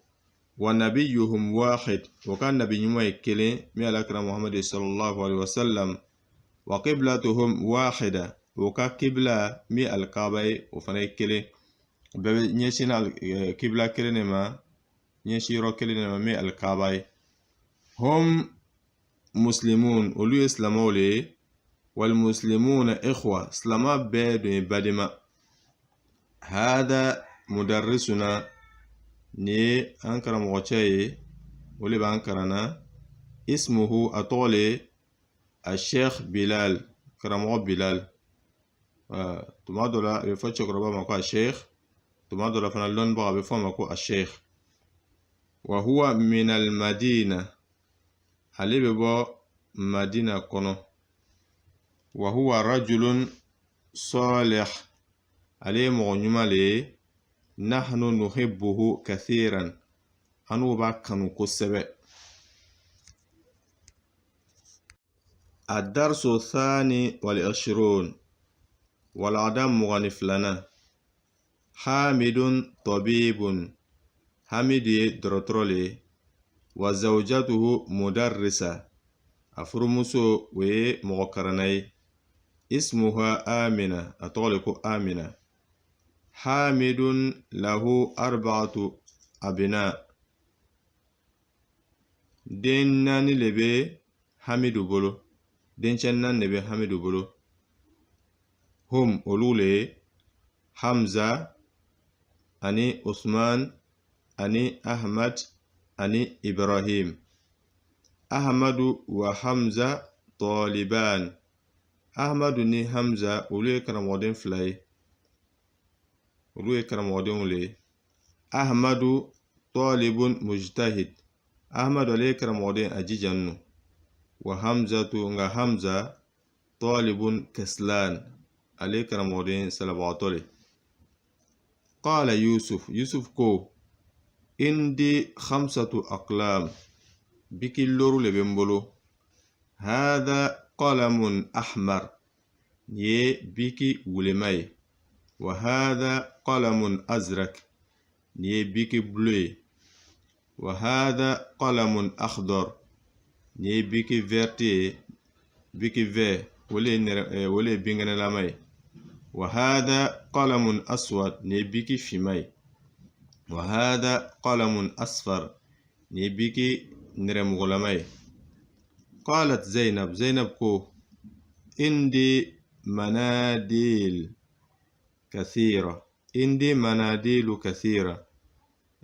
ونبيهم واحد وكان نبي مي كلين مي الأكرم محمد صلى الله عليه وسلم. وقبلتهم واحدة وكا قبلة مي الكعبة وفنا كلين بابي نيشينا قبلة كلين ما نيشيرو كلين ما مي الكعبة. هم مسلمون ولو إسلامو لي. والمسلمون إخوة إسلاما بيدو بدما. هذا مدرسنا ني أنكر مغتشي ولي بأنكرنا اسمه أطولي الشيخ بلال كرمو بلال. تمادولا يفتش قربا مكو الشيخ تمادولا فنالون بغا بفو مكو الشيخ. وهو من المدينة علي ببو مدينة كونو. وهو رجل صالح عليه مغنيمالي. نحن نحبه كثيرا أنو باكنو كسبه. الدرس الثاني والعشرون والعدم مغنف لنا. حامد طبيب حميد درطرولي. وزوجته مدرسة أفرمسو ومغكرني. اسمها آمنة أطولك آمنة. حامد له 4 أبناء. دينان لبي حميد بولو دينشنان لبي حميد بولو. هم أولولي حمزة أني عثمان أني أحمد أني إبراهيم. أحمد وحمزة طالبان. أحمد ني حمزة أولي كرمودين فلاي أولي كرمودين لي. أحمد طالب مجتهد. أحمد أولي كرمودين أجيجانو. وحمزة نغا حمزة طالب كسلان أولي كرمودين سلباتولي. قال يوسف كو عندي 5 أقلام بكي اللورو لبنبولو. هذا قلم أحمر ي بكي ولماي. وهذا قلم أزرق ي بكي بلوي. وهذا قلم أخضر ي بكي فيرتي بكي في ولي بينغن لاماي. وهذا قلم أسود ي بكي فيماي. وهذا قلم أصفر ي بكي نرمغلماي. قالت زينب كو عندي مناديل كثيرة. عندي مناديل كثيرة.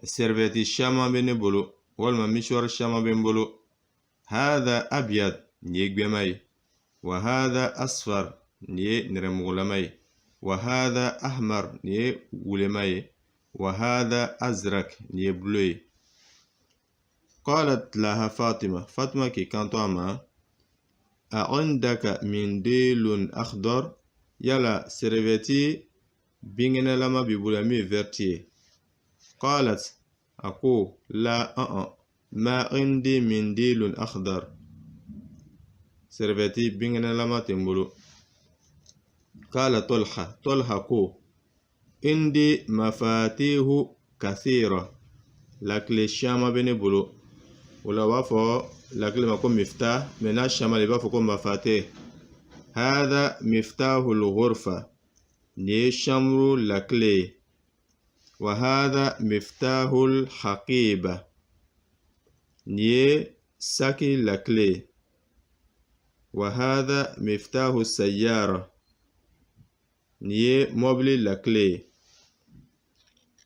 سربتي الشام بين بلو والما مشوار الشام بين بلو. هذا أبيض نيجبماي. وهذا أصفر ني نرمغلماي. وهذا أحمر ني ولماي. وهذا أزرق ني بلوي. قالت لها فاطمة كي كانتو أما أعندك منديل أخضر يلا سربتي بيننا لما بيبولامي فيرتي. قالت أكو لا ما عندي منديل أخضر سربتي بيننا لما تنبولو. قال طلحة كو عندي مفاتيح كثيرة لكل الشام بنبولو. ولا وافو la clé ma comme miftah maintenant shamal il va faut comme mafatih هذا مفتاح الغرفة ني شمر la clé وهذا مفتاح الحقيبة ني ساكي la clé وهذا مفتاح السيارة ني موبل la clé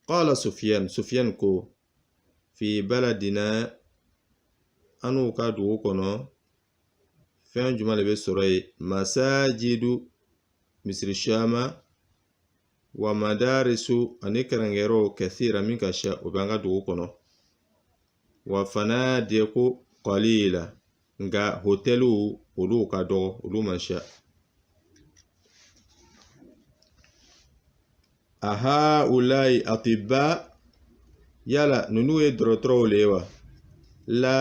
قال سفيان كو في بلدنا أنو كادو كونو فين جمال بسوري مساجد مصر الشام ومدارس أنيكرانغيرو كثيرة من كشا وبانغا دو كونو وفنادق قليلة nga hotelu ulu ka dogo ulu mansha aha ulai atibba yala nunu e drotro lewa la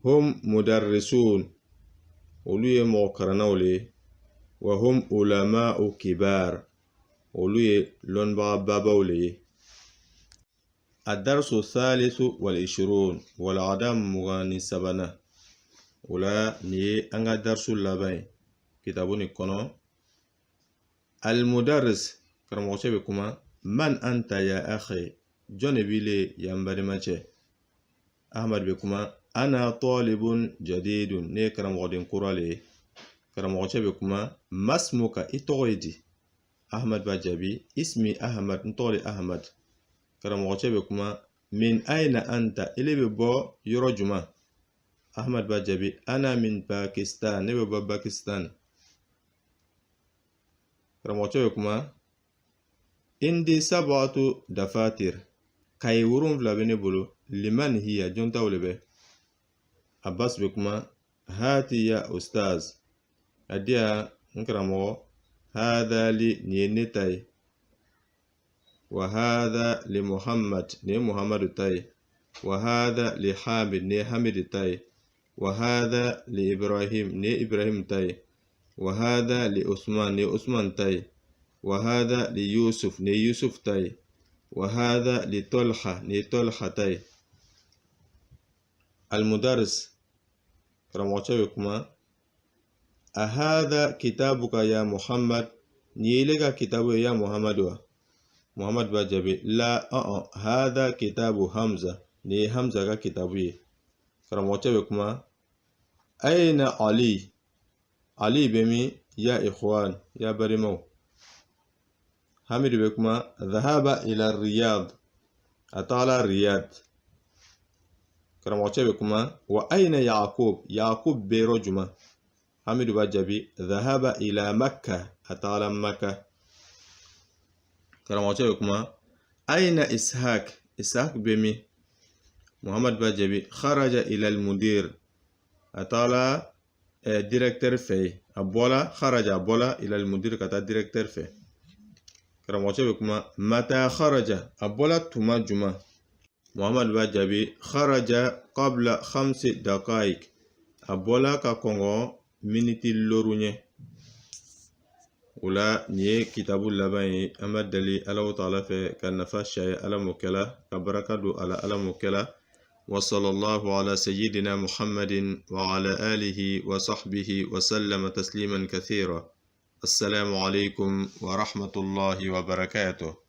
hum mudarrisun ulu e mokarana ule wa hum ulama kibar ulu e lonba baba ule الدرس الثالث والعشرون والعدم مغاني سبنا ولا ني أنغا درس اللبين كتابوني كونو المدرس كرموشي بكما من أنت يا أخي جوني بيلي ينبري ماتشي أحمد بكما أنا طالب جديد ني كرموشي كورالي كرموشي بكما ما اسمك إتوغيدي أحمد باجابي اسمي أحمد نطولي أحمد karamɔgɔcɛ bɛ kuma min aina anta ile bɛ bɔ yɔrɔ juma ahmad b'a jaabi ana min pakistan ne bɛ bɔ pakistan karamɔgɔcɛ bɛ kuma indi sabatu dafatir kayi wolonwula bɛ ne bolo liman hiya jɔntaw le bɛ abbas bɛ kuma hati ya ustaz a diya n karamɔgɔ hadali nin ye ne ta ye وهذا لمحمد ني محمد تاي وهذا لحامد ني حامد تاي وهذا لإبراهيم ني إبراهيم تاي وهذا لعثمان ني عثمان تاي وهذا ليوسف ني يوسف تاي وهذا لطلحة ني طلحة تاي المدرس كرموشاوكما أهذا كتابك يا محمد ني لك كتاب يا محمد محمد باجابي لا هذا كتاب حمزة ني حمزة کا كتابي كرموچه بكما أين علي بمي يا إخوان يا بريمو حمد بكما ذهب إلى الرياض أطال الرياض كرموچه بكما وأين يعقوب بيروجما حمد باجابي ذهب إلى مكة أطال مكة كراموچه بكما أين إسحاق بمي محمد باجبي خرج إلى المدير أطلع ديريكتور في أبولا خرج أبولا إلى المدير كتا ديريكتور في كراموچه بكما متى خرج أبولا توما جمع محمد باجبي خرج قبل 5 دقائق أبولا كونغو مينيتي لورونيه ولا ني كتاب اللبان أما دلي الله تعالى في كالنفاش على مكلا كبركة على مكلا وصلى الله على سيدنا محمد وعلى آله وصحبه وسلم تسليما كثيرا السلام عليكم ورحمة الله وبركاته